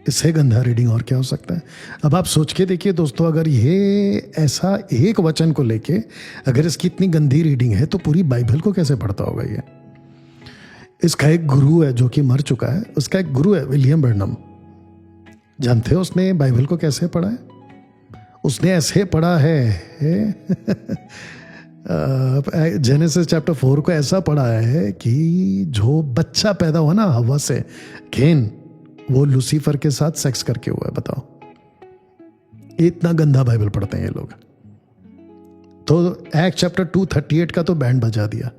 इससे गंदा रीडिंग और क्या हो सकता है? अब आप सोच के देखिए दोस्तों, अगर ये ऐसा एक वचन को लेके अगर इसकी इतनी गंदी रीडिंग है, तो पूरी बाइबल को कैसे पढ़ता होगा ये? इसका एक गुरु है जो कि मर चुका है, उसका एक गुरु है विलियम ब्रैनम। जानते हो उसने बाइबल को कैसे पढ़ा है? उसने ऐसे पढ़ा है जेनेसिस चैप्टर 4 को ऐसा पढ़ा है कि जो बच्चा पैदा हुआ ना हवा से, केन, वो लूसीफर के साथ सेक्स करके हुआ है। बताओ, इतना गंदा बाइबल पढ़ते हैं ये लोग। तो एक्ट चैप्टर 2:38 का तो बैंड बजा दिया।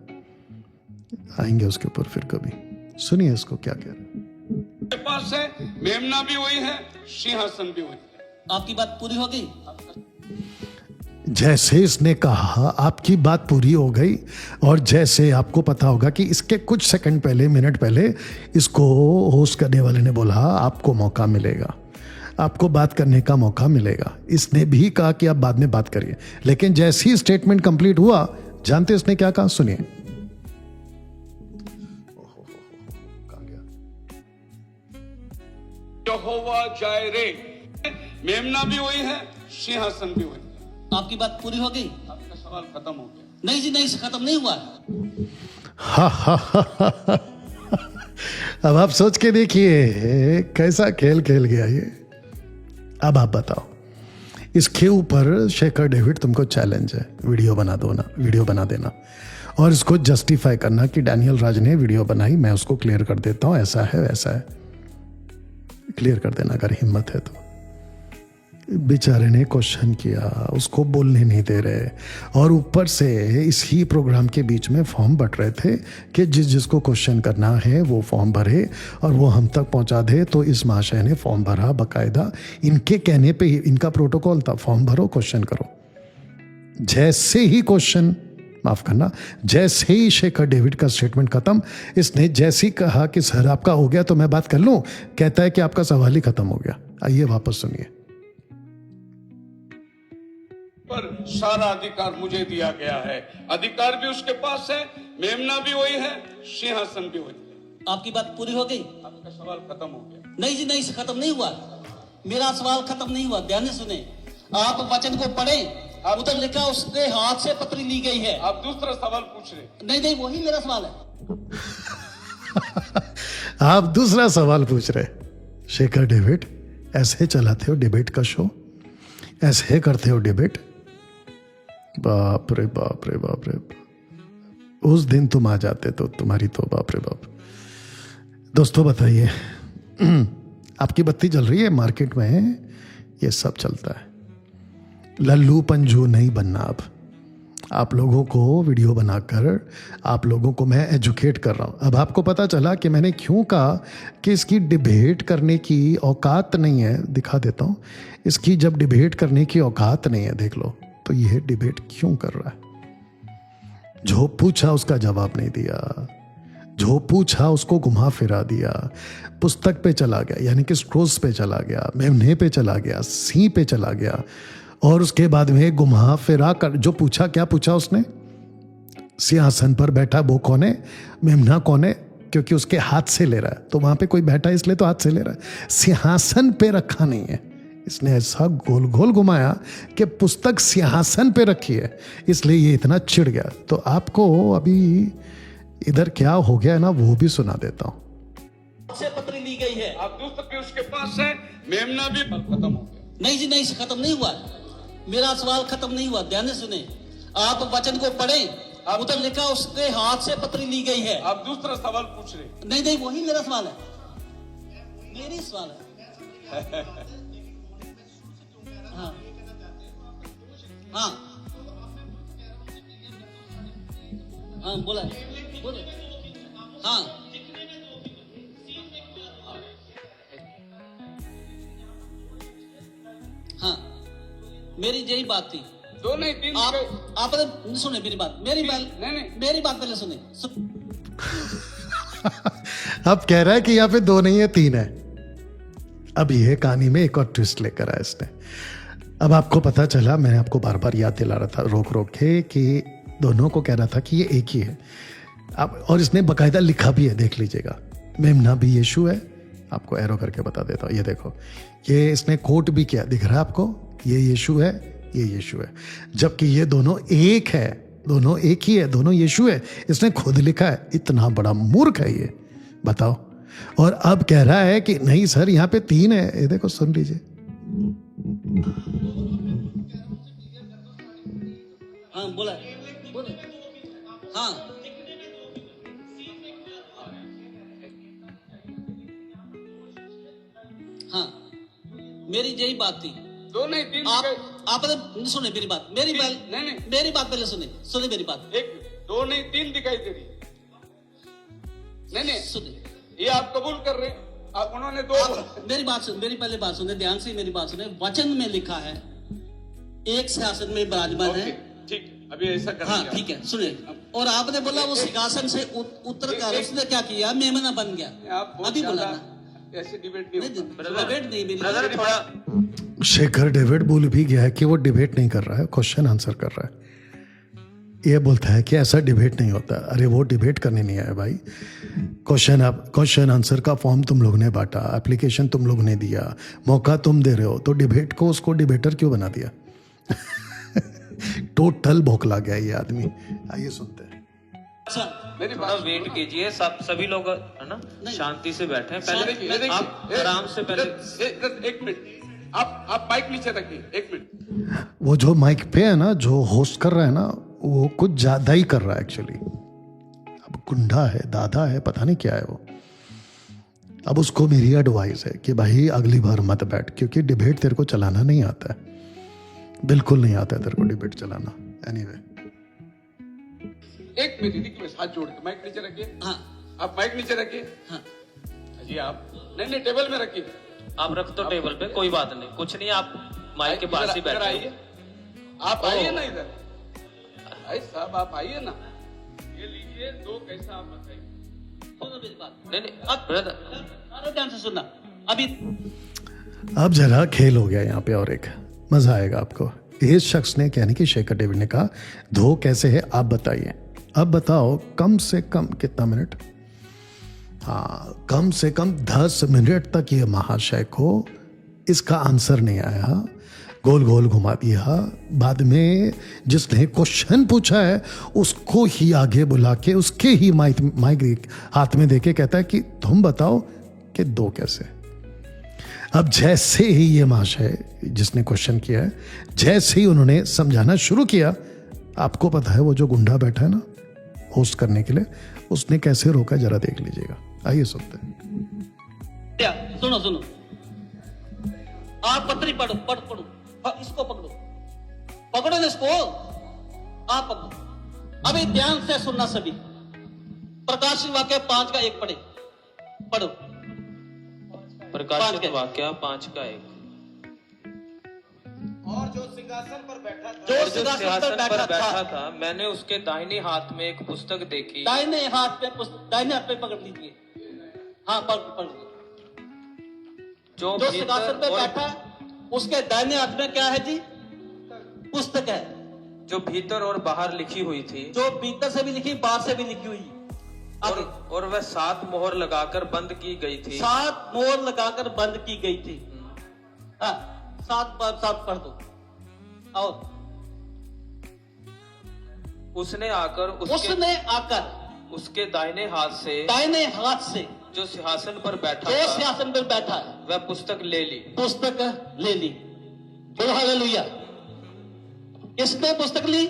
आएंगे उसके ऊपर फिर कभी। सुनिए इसको क्या कह रहे हैं। के पास है मेमना भी वही है, सिंहासन भी वही है। आपकी बात पूरी हो गई? जैसे इसने कहा आपकी बात पूरी हो गई, और जैसे आपको पता होगा कि इसके कुछ सेकंड पहले, मिनट पहले, इसको होस्ट करने वाले ने बोला आपको मौका मिलेगा, आपको बात करने का मौका मिलेगा। इसने भी कहा कि आप बाद में बात करिए, लेकिन जैसे ही स्टेटमेंट कंप्लीट हुआ, जानते इसने क्या कहा? सुनिए। यहोवा जायरे, मेमना भी वही है, सिंहासन भी वही है। आपकी बात पूरी हो गई? आपका सवाल खत्म हो गया? नहीं जी, नहीं, खत्म नहीं हुआ। अब आप सोच के देखिए कैसा खेल खेल गया ये। अब आप बताओ, इसके ऊपर शेखर डेविड तुमको चैलेंज है, वीडियो बना दो ना, वीडियो बना देना, और इसको जस्टिफाई करना कि डैनियल राज ने वीडियो बनाई, मैं उसको क्लियर कर देता हूं, ऐसा है वैसा है। क्लियर कर देना अगर हिम्मत है तो। बेचारे ने क्वेश्चन किया, उसको बोलने नहीं दे रहे, और ऊपर से इसी प्रोग्राम के बीच में फॉर्म बट रहे थे कि जिसको क्वेश्चन करना है वो फॉर्म भरे और वो हम तक पहुंचा दे। तो इस महाशय ने फॉर्म भरा बाकायदा, इनके कहने पे ही, इनका प्रोटोकॉल था फॉर्म भरो क्वेश्चन करो। जैसे ही क्वेश्चन, माफ करना, जैसे ही शेखर डेविड का स्टेटमेंट खत्म, इसने जैसे ही कहा कि सर आपका हो गया तो मैं बात कर लूं, कहता है कि आपका सवाल ही खत्म हो गया। आइए वापस सुनिए। पर सारा अधिकार मुझे दिया गया है, अधिकार भी उसके पास है, मेमना भी वही है, सिंहासन भी वही है। आपकी बात पूरी हो गई? आपका सवाल खत्म हो गया? नहीं जी, नहीं, खत्म नहीं हुआ। मेरा सवाल खत्म नहीं हुआ, ध्यान से सुने। आप वचन को पढ़े, उधर लिखा उसके हाथ से पत्री ली गई है। आप दूसरा सवाल पूछ रहे? नहीं नहीं, वही मेरा सवाल है। आप दूसरा सवाल पूछ रहे। शेखर डेविड, ऐसे चलाते हो डिबेट का शो? ऐसे करते हो डिबेट? बाप रे बाप रे बाप रे। उस दिन तुम आ जाते तो तुम्हारी तो बाप रे बाप। दोस्तों बताइए, आपकी बत्ती जल रही है मार्केट में, ये सब चलता है। लल्लू पंजू नहीं बनना। अब आप लोगों को वीडियो बनाकर आप लोगों को मैं एजुकेट कर रहा हूं। अब आपको पता चला कि मैंने क्यों कहा कि इसकी डिबेट करने की औकात नहीं है। दिखा देता हूं, इसकी जब डिबेट करने की औकात नहीं है, देख लो, तो यह डिबेट क्यों कर रहा है। जो पूछा उसका जवाब नहीं दिया, जो पूछा उसको घुमा फिरा दिया, पुस्तक पे चला गया, यानी कि स्ट्रोस पे चला गया, मेमने पे चला गया, सी पे चला गया, और उसके बाद में घुमा फिरा कर जो पूछा, क्या पूछा उसने? सिंहासन पर बैठा वो कौन है, मेमना कौन है, क्योंकि उसके हाथ से ले रहा है, तो वहां पे कोई बैठा है इसलिए तो हाथ से ले रहा है, सिंहासन पे रखा नहीं है। इसने ऐसा गोल गोल घुमाया कि पुस्तक सिंहासन पे रखी है, इसलिए ये इतना चिढ़ गया। तो आपको अभी इधर क्या हो गया है ना, वो भी सुना देता हूं। से पत्री ली गई है। आप दूसरा भी उसके पास है, मेमना भी खत्म हो गया। नहीं जी, नहीं, खत्म नहीं हुआ। मेरा सवाल खत्म नहीं हुआ, ध्यान से सुने। आप वचन को पढ़े, उधर लिखा उसके हाथ से पत्री ली गई है। आप दूसरा सवाल पूछ रहे? नहीं नहीं, वही मेरा सवाल है, मेरी सवाल है। हाँ हाँ हाँ, बोला बोले। हाँ हाँ, मेरी यही बात थी। दो नहीं तीन। आपने सुने मेरी बात, नहीं। मेरी बात पहले सुने। अब कह रहा है कि यहाँ पे दो नहीं है, तीन है। अब ये कहानी में एक और ट्विस्ट लेकर आया इसने। अब आपको पता चला, मैंने आपको बार बार याद दिला रहा था रोक रोक के कि दोनों को कह रहा था कि ये एक ही है। अब और इसने बकायदा लिखा भी है, देख लीजिएगा, मेमना भी यीशु है। आपको एरो करके बता देता हूँ, ये देखो, ये इसने कोट भी किया, दिख रहा है आपको, ये यीशु है, ये यीशु है, जबकि ये दोनों एक है, दोनों एक ही है, दोनों यीशु है, इसने खुद लिखा है। इतना बड़ा मूर्ख है ये, बताओ। और अब कह रहा है कि नहीं सर यहाँ पे तीन है। ये देखो, सुन लीजिए। हाँ बोला, बोले। हाँ हाँ, मेरी यही बात थी। दो नहीं तीन। आपने सुने मेरी बात, नहीं। मेरी बात पहले सुने मेरी बात। एक दो नहीं तीन दिखाई दे रही। नहीं सुने, ये आप कबूल कर रहे? आप उन्होंने दो। मेरी बात सुन, मेरी पहले बात सुने, ध्यान से मेरी बात सुने। वचन में लिखा है एक सिंहासन में विराजमान है। ठीक, अभी ऐसा कर। हाँ ठीक है, सुने। और आपने बोला वो सिंहासन से उतर कर उसने क्या किया, मेमना बन गया। अभी बोला ना, ऐसे डिबेट नहीं होता। डिबेट नहीं, मेरी थोड़ा शेखर डेविड भूल भी गया है कि वो डिबेट नहीं कर रहा है, क्वेश्चन आंसर कर रहा है। ये बोलता है कि ऐसा डिबेट नहीं होता। अरे वो डिबेट करने नहीं आया भाई, क्वेश्चन आंसर का फॉर्म तुम लोग ने बांटा, एप्लीकेशन तुम लोग ने दिया, मौका तुम दे रहे हो, तो डिबेट को उसको डिबेटर क्यों बना दिया? टोटल भोकला गया ये आदमी। आइए सुनते हैं। मेरी थोड़ा वेट कीजिए, सब सभी लोग है ना शांति से बैठे हैं। पहले आप आराम से, पहले एक मिनट, आप माइक नीचे रखिए, एक मिनट। वो जो माइक पे है ना, जो होस्ट कर रहा है ना, वो कुछ ज्यादा ही कर रहा है एक्चुअली। अब गुंडा है, दादा है, पता नहीं क्या है वो। अब उसको मेरी एडवाइस है कि भाई अगली बार मत बैठ, क्योंकि डिबेट तेरे को चलाना नहीं आता है, बिल्कुल नहीं आता है तेरे को डिबेट चलाना। एनीवे एक मेरी रिक्वेस्ट, हाथ जोड़ के माइक नीचे रखिए। हाँ आप माइक नीचे रखिए। हाँ जी आप नहीं टेबल में रखिए। आप रख दो टेबल पे, कोई बात नहीं, कुछ नहीं, आप माइक के पास ही इधर बैठे। आइए, आप आइए ना इधर। भाई साहब आप आइए ना, ये लीजिए दो, कैसा आप बताइए। सुनो मेरी बात, नहीं नहीं, अब ब्रदर सारे ध्यान से सुनना। अभी अब जरा खेल हो गया यहाँ पे, और एक मजा आएगा आपको। इस शख्स ने, यानी कि शेखर डेविड ने कहा धो कैसे है आप बताइए। अब बताओ कम से कम कितना मिनट, हाँ कम से कम 10 मिनट तक ये महाशय को इसका आंसर नहीं आया, गोल गोल घुमा दिया। बाद में जिसने क्वेश्चन पूछा है उसको ही आगे बुला के उसके ही माइक हाथ में देके कहता है कि तुम बताओ कि दो कैसे। अब जैसे ही ये महाशय जिसने क्वेश्चन किया है, जैसे ही उन्होंने समझाना शुरू किया, आपको पता है वो जो गुंडा बैठा है ना होस्ट करने के लिए, उसने कैसे रोका जरा देख लीजिएगा। आइए सुनते हैं। सुनो सुनो, आप पत्री पढ़ो पढ़ो, इसको पकड़ो, पकड़ो ना इसको, आप पकड़ो। अभी ध्यान से सुनना सभी। प्रकाशित वाक्य 5 का 1 पढ़ो। प्रकाशित वाक्य 5 का 1। और जो सिंहासन पर बैठा था, जो और जो सिंहासन पर बैठा था, मैंने उसके दाहिने हाथ में एक पुस्तक देखी। दाहिने हाथ पे पकड़ लीजिए। हाँ पकड़ लीजिए। जो सिंहासन पे बैठा उसके दाहिने हाथ में क्या है जी? पुस्तक है, जो भीतर और बाहर लिखी हुई थी, जो भीतर से भी लिखी, बाहर से भी लिखी हुई। और वह 7 मोहर लगाकर बंद की गई थी। 7 मोहर लगाकर बंद की गई थी। हाँ 7 पढ़ दो। और उसने आकर उसके दाहिने हाथ से जो सिंहासन पर बैठा जो था, सिंहासन पर बैठा है, वह पुस्तक ले ली। बोलो हालेलुया। किसने पुस्तक ली?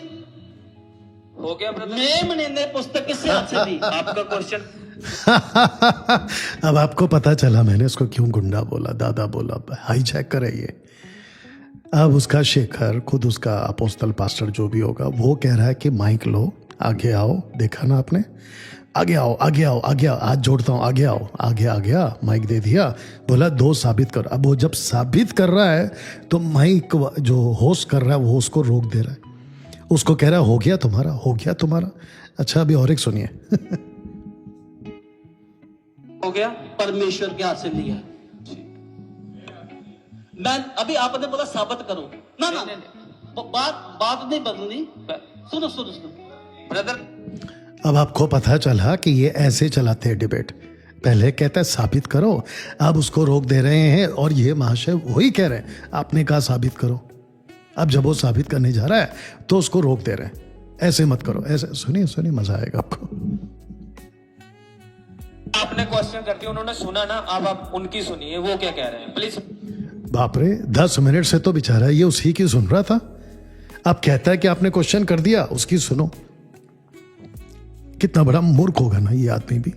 हो गया ब्रदर। मेमने ने पुस्तक किससे हाथ से ली? आपका क्वेश्चन। अब आपको पता चला मैंने उसको क्यों गुंडा बोला, दादा बोला, हाईजैक करे ये। अब उसका शेखर, खुद उसका अपोस्तल पास्टर जो भी होगा, वो कह रहा है कि माइक लो, आगे आओ। देखा ना आपने, आगे आओ, हाथ जोड़ता हूँ, आगे आओ, माइक दे दिया, बोला 2 साबित कर। अब वो जब साबित कर रहा है तो माइक जो होस्ट कर रहा है वो उसको रोक दे रहा है, उसको कह रहा है हो गया तुम्हारा। अच्छा अभी और एक सुनिए। हो गया, परमेश्वर के हाथ से लिया। मैं अभी आपने बोला साबित करो ना, बात नहीं बदलनी। सुनो ब्रदर, अब आपको पता चला कि ये ऐसे चलाते हैं डिबेट। पहले कहता है साबित करो, अब उसको रोक दे रहे हैं, और ये महाशय वही कह रहे हैं आपने कहा साबित करो। अब जब वो साबित करने जा रहा है तो उसको रोक दे रहे हैं, ऐसे मत करो, ऐसे। सुनिए मजा आएगा आपको। आपने क्वेश्चन कर दिया, उन्होंने सुना ना, अब आप उनकी सुनिए वो क्या कह रहे हैं, प्लीज। बाप रे, 10 मिनट से तो बेचारा ये उसी की सुन रहा था। अब कहता है कि आपने क्वेश्चन कर दिया, उसकी सुनो। कितना बड़ा मूर्ख होगा ना ये आदमी भी।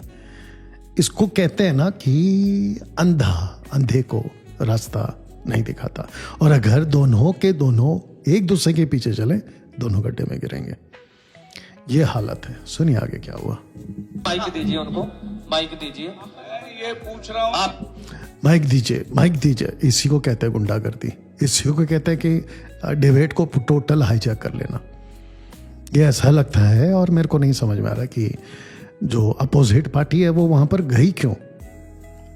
इसको कहते हैं ना कि अंधे को रास्ता नहीं दिखाता, और अगर दोनों के दोनों एक दूसरे के पीछे चले, दोनों गड्ढे में गिरेंगे। ये हालत है। सुनिए आगे क्या हुआ। माइक दीजिए उनको, माइक दीजिए। ये पूछ रहा हूँ, आप माइक दीजिए। इसी को कहते हैं गुंडागर्दी, इसी को कहते हैं कि डिबेट को टोटल हाईजैक कर लेना। ये ऐसा लगता है, और मेरे को नहीं समझ में आ रहा कि जो अपोजिट पार्टी है वो वहां पर गई क्यों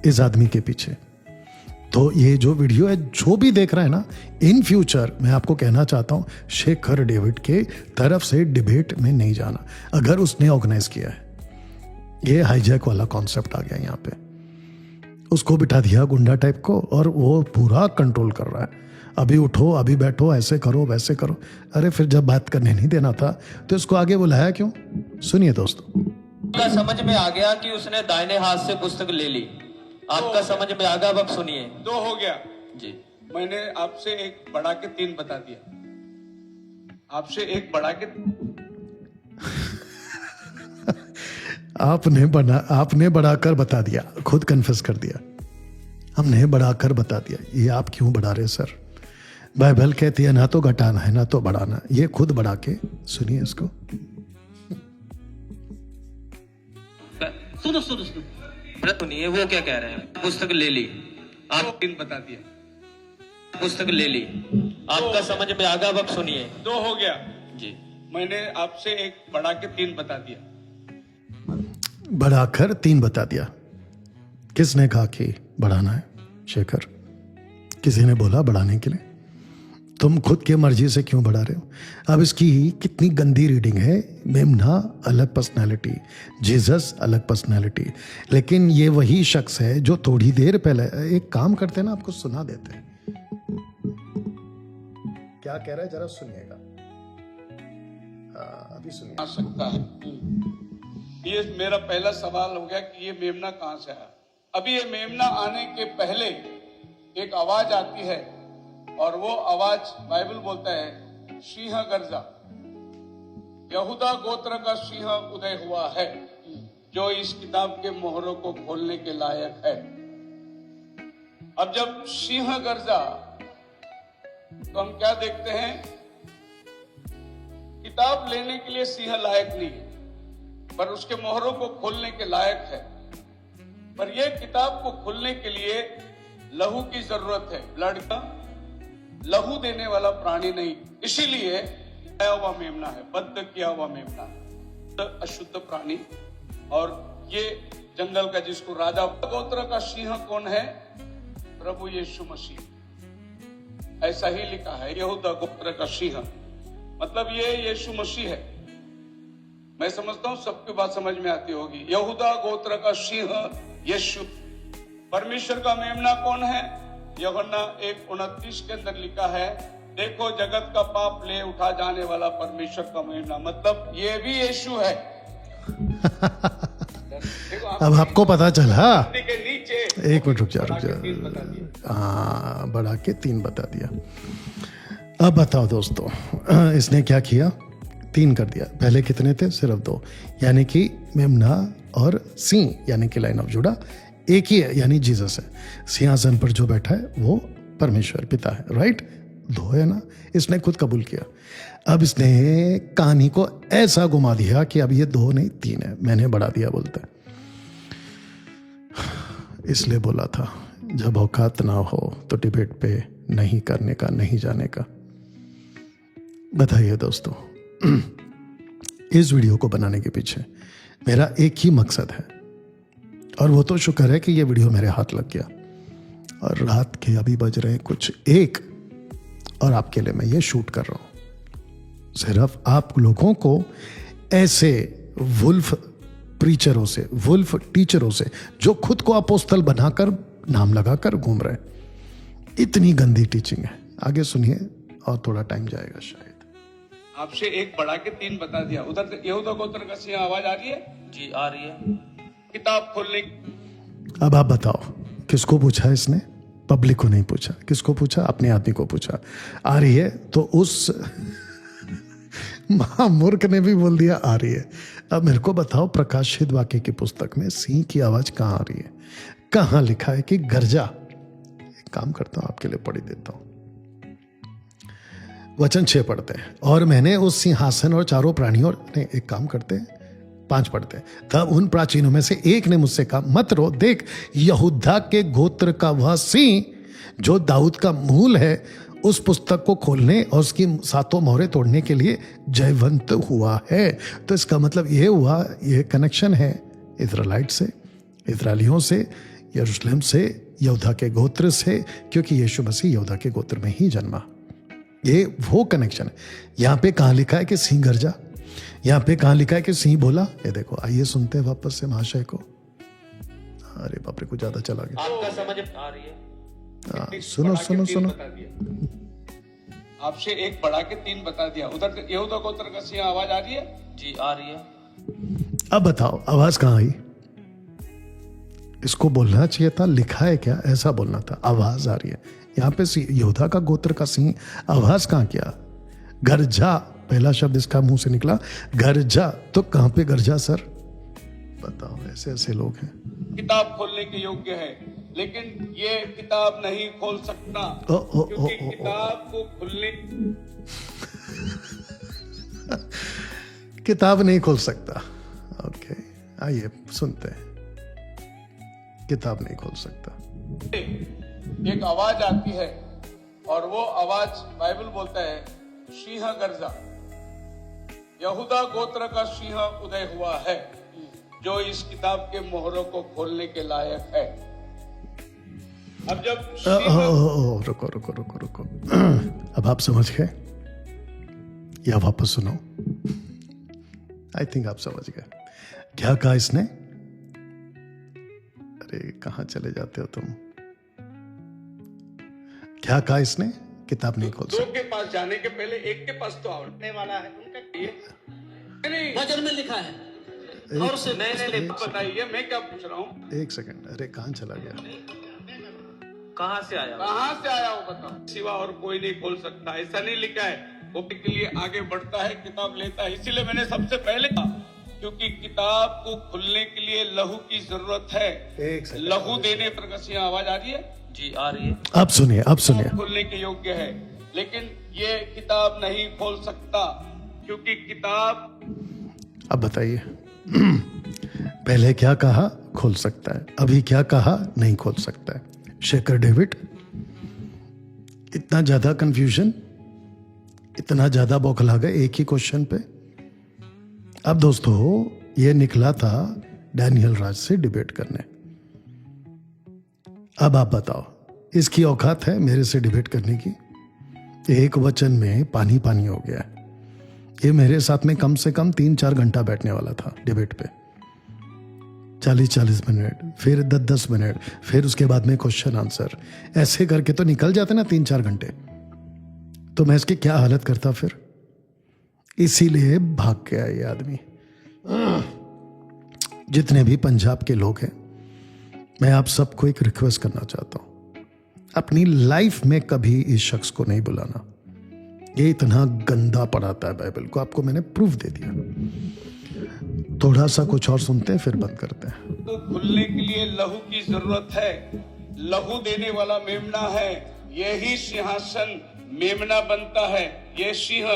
इस आदमी के पीछे। तो ये जो वीडियो है, जो भी देख रहा है ना, इन फ्यूचर मैं आपको कहना चाहता हूं, शेखर डेविड के तरफ से डिबेट में नहीं जाना, अगर उसने ऑर्गेनाइज किया है। ये हाईजैक वाला कॉन्सेप्ट आ गया यहाँ पे, उसको बिठा दिया गुंडा टाइप को, और वो पूरा कंट्रोल कर रहा है। अभी उठो, अभी बैठो, ऐसे करो, वैसे करो। अरे फिर जब बात करने नहीं देना था तो इसको आगे बुलाया क्यों? सुनिए दोस्तों। आपका समझ में आ गया कि उसने दाहिने हाथ से पुस्तक ले ली, आपका समझ में आ गया। अब सुनिए। 2 हो गया जी। मैंने आपसे 1 बढ़ा के 3 बता दिया, आपसे 1 बढ़ा के आपने बढ़ाकर बता दिया, खुद कन्फेस कर दिया, हमने बढ़ाकर बता दिया। ये आप क्यों बढ़ा रहे सर? बाइबल कहती है ना तो घटाना है ना तो बढ़ाना, ये खुद बढ़ा के सुनिए इसको। सुनो सुनो सुनो, सुनिए वो क्या कह रहे हैं। पुस्तक ले ली, आप 3 बता दिया, पुस्तक ले ली, आपका समझ में आ गया। अब सुनिए। 2 हो गया जी, मैंने आपसे एक बढ़ा के 3 बता दिया। बढ़ाकर 3 बता दिया। किसने कहा कि बढ़ाना है? शेखर, किसी ने बोला बढ़ाने के लिए? तुम खुद के मर्जी से क्यों बढ़ा रहे हो? अब इसकी कितनी गंदी रीडिंग है। मेमना अलग पर्सनालिटी, जीसस अलग पर्सनालिटी, लेकिन ये वही शख्स है जो थोड़ी देर पहले एक काम करते हैं ना, आपको सुना देते हैं क्या कह रहा है, जरा सुनिएगा। अभी सुनिए। आ सकता है। ये मेरा पहला सवाल हो गया कि ये मेमना कहां से आया। अभी ये मेमना आने के पहले एक आवाज आती है और वो आवाज बाइबल बोलता है सिंह गर्जा, यहूदा गोत्र का सिंह उदय हुआ है जो इस किताब के मोहरों को खोलने के लायक है। अब जब सिंह गर्जा तो हम क्या देखते हैं, किताब लेने के लिए सिंह लायक नहीं है, पर उसके मोहरों को खोलने के लायक है। पर यह किताब को खोलने के लिए लहू की जरूरत है, ब्लड का, लहू देने वाला प्राणी नहीं। इसीलिए आया हुआ मेमना है, बद्ध किया हुआ मेमना है, अशुद्ध प्राणी। और ये जंगल का जिसको राजा गोत्र का सिंह कौन है? प्रभु यीशु मसीह। ऐसा ही लिखा है, यहूदा गोत्र का सिंह, मतलब ये यीशु मसीह है। मैं समझता हूं सबकी बात समझ में आती होगी। यहूदा गोत्र का सिंह यीशु। परमेश्वर का मेमना कौन है? यूहन्ना 1:29 के अंदर लिखा है, देखो जगत का पाप ले उठा जाने वाला परमेश्वर का मेमना, मतलब ये भी यीशु है। अब आपको पता चला। के नीचे एक मिनट रुक जा। हाँ, बढ़ा के 3 बता दिया। अब बताओ दोस्तों, इसने क्या किया? 3 कर दिया। पहले कितने थे? सिर्फ 2, यानी कि मेमना और सिंह, यानी कि लाइन ऑफ जुड़ा एक ही है, यानी जीसस है। सिंहासन पर जो बैठा है वो परमेश्वर पिता है, राइट? 2 है ना, इसने खुद कबूल किया। अब इसने कहानी को ऐसा घुमा दिया कि अब ये 2 नहीं 3 है, मैंने बढ़ा दिया बोलता है। इसलिए बोला था जब औकात ना हो तो डिबेट पे नहीं करने का, नहीं जाने का। बताइए दोस्तों, इस वीडियो को बनाने के पीछे मेरा एक ही मकसद है, और वो तो शुक्र है कि ये वीडियो मेरे हाथ लग गया। और रात के अभी बज रहे हैं कुछ 1, और आपके लिए मैं ये शूट कर रहा हूं। सिर्फ आप लोगों को ऐसे वुल्फ प्रीचरों से, वुल्फ टीचरों से, जो खुद को अपोस्तल बनाकर नाम लगाकर घूम रहे हैं। इतनी गंदी टीचिंग है। आगे सुनिए, और थोड़ा टाइम जाएगा शायद। आपसे एक बढ़ा के 3 बता दिया। उधर से यहूदा गोत्र का सिंह आवाज आ रही है? जी आ रही है। किताब खोलने। अब आप बताओ, किसको पूछा इसने? पब्लिक को नहीं पूछा। किसको पूछा? अपने आदमी को पूछा। आ रही है तो उस महामूर्ख ने भी बोल दिया आ रही है। अब मेरे को बताओ, प्रकाशित वाक्य की पुस्तक में सिंह की आवाज कहां आ रही है? कहां लिखा है कि गर्जा? एक काम करता हूं, आपके लिए पढ़ी देता हूं। वचन 6 पढ़ते हैं। और मैंने उस सिंहासन और चारों प्राणियों ने, एक काम करते हैं 5 पढ़ते हैं। तब उन प्राचीनों में से एक ने मुझसे कहा, मत रो, देख यहूदा के गोत्र का वह सिंह जो दाऊद का मूल है, उस पुस्तक को खोलने और उसकी 7 मोहरें तोड़ने के लिए जयवंत हुआ है। तो इसका मतलब ये हुआ, ये कनेक्शन है इज़राइलाइट से, इज़राइलियों से, यरूशलेम से, यहूदा के गोत्र से, क्योंकि यीशु मसीह यहूदा के गोत्र में ही जन्मा। ये वो कनेक्शन है। यहाँ पे कहाँ लिखा है कि सिंह गर्जा? यहाँ पे कहाँ लिखा है कि सिंह बोला? ये देखो, आइए सुनते हैं वापस से महाशय को। अरे बाप रे, कुछ ज्यादा चला गया। आपका समझ आ रही है? सुनो सुनो सुनो। आपसे एक बढ़ा के 3 बता दिया। उधर से यहूदा गोत्र का सिंह आवाज आ रही है? जी आ रही है। अब बताओ, आवाज कहाँ आई? इसको बोलना चाहिए था, लिखा है क्या? ऐसा बोलना था, आवाज आ रही है। यहाँ पे यहूदा का गोत्र का सिंह, आवाज कहाँ किया? गर्जा, पहला शब्द इसका मुंह से निकला, गर्जा। तो कहाँ पे गर्जा सर? बताओ, ऐसे ऐसे लोग हैं। किताब खोलने के योग्य है, लेकिन ये किताब नहीं खोल सकता क्योंकि किताब को खुलने किताब नहीं खोल सकता। ओके, आइए सुनते हैं। किताब नहीं खोल सकता। एक आवाज आती है और वो आवाज बाइबल बोलता है सिंह गर्जा, यहूदा गोत्र का सिंह उदय हुआ है जो इस किताब के मोहरों को खोलने के लायक है। अब जब रुको रुको रुको रुको, अब आप समझ गए या वापस सुनो? आई थिंक आप समझ गए। क्या कहा इसने? अरे कहां चले जाते हो तुम? क्या कहा इसने? किताब नहीं खोल दो सकता। के पास जाने के पहले एक के पास तो आवड़ने वाला है उनका नहीं। वचन में लिखा है। और से नहीं बताइए, मैं क्या पूछ रहा हूँ? एक सेकंड, अरे कहां चला गया? कहाँ से आया? कहाँ से आया हो बताओ? सिवा और कोई नहीं खोल सकता, ऐसा नहीं लिखा है। वो के लिए आगे बढ़ता है, किताब लेता है। इसीलिए मैंने सबसे पहले कहा, क्योंकि किताब को खुलने के लिए लहू की जरूरत है। एक सेकंड, लहू देने पर कसी आवाज आ रही है जी आ रही है। अब सुनिए, अब सुनिए। खोलने के योग्य है, लेकिन ये किताब नहीं खोल सकता क्योंकि किताब। अब बताइए, पहले क्या कहा? खोल सकता है। अभी क्या कहा? नहीं खोल सकता है। शेकर डेविड, इतना ज्यादा कंफ्यूजन, इतना ज्यादा बौखला गए एक ही क्वेश्चन पे। अब दोस्तों, ये निकला था डैनियल राज से डिबेट करने। अब आप बताओ, इसकी औकात है मेरे से डिबेट करने की? एक वचन में पानी पानी हो गया। ये मेरे साथ में कम से कम 3-4 घंटा बैठने वाला था डिबेट पे। 40-40 मिनट, फिर 10-10 मिनट, फिर उसके बाद में क्वेश्चन आंसर, ऐसे करके तो निकल जाते ना 3-4 घंटे। तो मैं इसकी क्या हालत करता फिर? इसीलिए भाग गया ये आदमी। जितने भी पंजाब के लोग हैं, मैं आप सबको एक रिक्वेस्ट करना चाहता हूं, अपनी लाइफ में कभी इस शख्स को नहीं बुलाना। ये इतना गंदा पढ़ाता है बाइबल को, आपको मैंने प्रूफ दे दिया। थोड़ा सा कुछ और सुनते हैं, फिर बंद करते हैं। को खुलने के लिए लहू की जरूरत है। लहू देने वाला मेमना है, यही सिंहासन मेमना बनता है, ये सिंह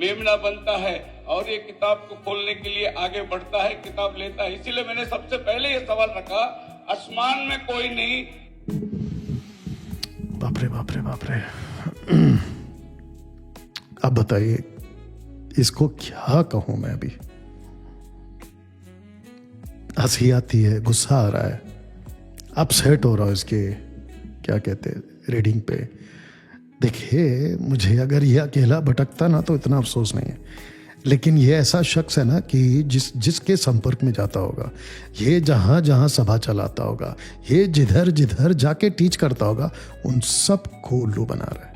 मेमना बनता है और ये किताब को खोलने के लिए आगे बढ़ता है, किताब लेता है। इसीलिए मैंने सबसे पहले ये सवाल रखा, आसमान में कोई नहीं। बाप रे बाप रे बाप रे। अब बताइए, इसको क्या कहूं मैं? अभी हंसी आती है, गुस्सा आ रहा है, अपसेट हो रहा है इसके क्या कहते हैं रीडिंग पे। देखिए, मुझे अगर ये अकेला भटकता ना तो इतना अफसोस नहीं है, लेकिन ये ऐसा शख्स है ना कि जिसके संपर्क में जाता होगा, ये जहां जहां सभा चलाता होगा, ये जिधर जिधर जाके टीच करता होगा, उन सबको उल्लू बना रहा है।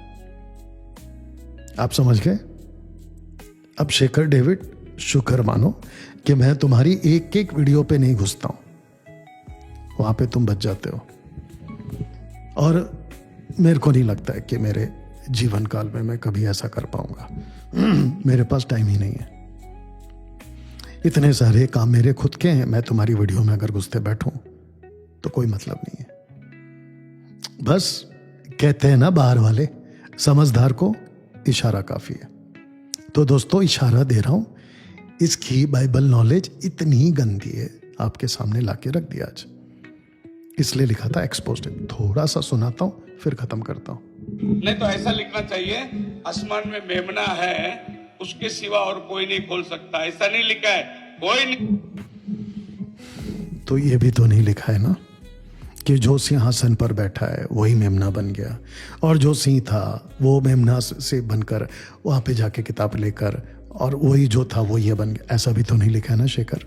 आप समझ गए? अब शेखर डेविड, शुक्र मानो कि मैं तुम्हारी एक एक वीडियो पे नहीं घुसता हूं, वहां पे तुम बच जाते हो। और मेरे को नहीं लगता है कि मेरे जीवन काल में मैं कभी ऐसा कर पाऊंगा। मेरे पास टाइम ही नहीं है, इतने सारे काम मेरे खुद के हैं। मैं तुम्हारी वीडियो में अगर घुसते बैठूं तो कोई मतलब नहीं है। बस कहते हैं ना बाहर वाले, समझदार को इशारा काफी है। तो दोस्तों, इशारा दे रहा हूं, इसकी बाइबल नॉलेज इतनी गंदी है, आपके सामने लाके रख दिया आज। इसलिए लिखा था एक्सपोज्ड। थोड़ा सा सुनाता हूं, फिर खत्म करता हूं। नहीं तो ऐसा लिखना चाहिए, आसमान में मेमना है, उसके सिवा और कोई नहीं खोल सकता। ऐसा नहीं लिखा है, कोई नहीं। तो ये भी तो नहीं लिखा है ना कि जो सिंहासन पर बैठा है वही मेमना बन गया, और जो सिंह था वो मेमना से बनकर वहां पे जाके किताब लेकर, और वही जो था वो ये बन गया। ऐसा भी तो नहीं लिखा है ना शेखर?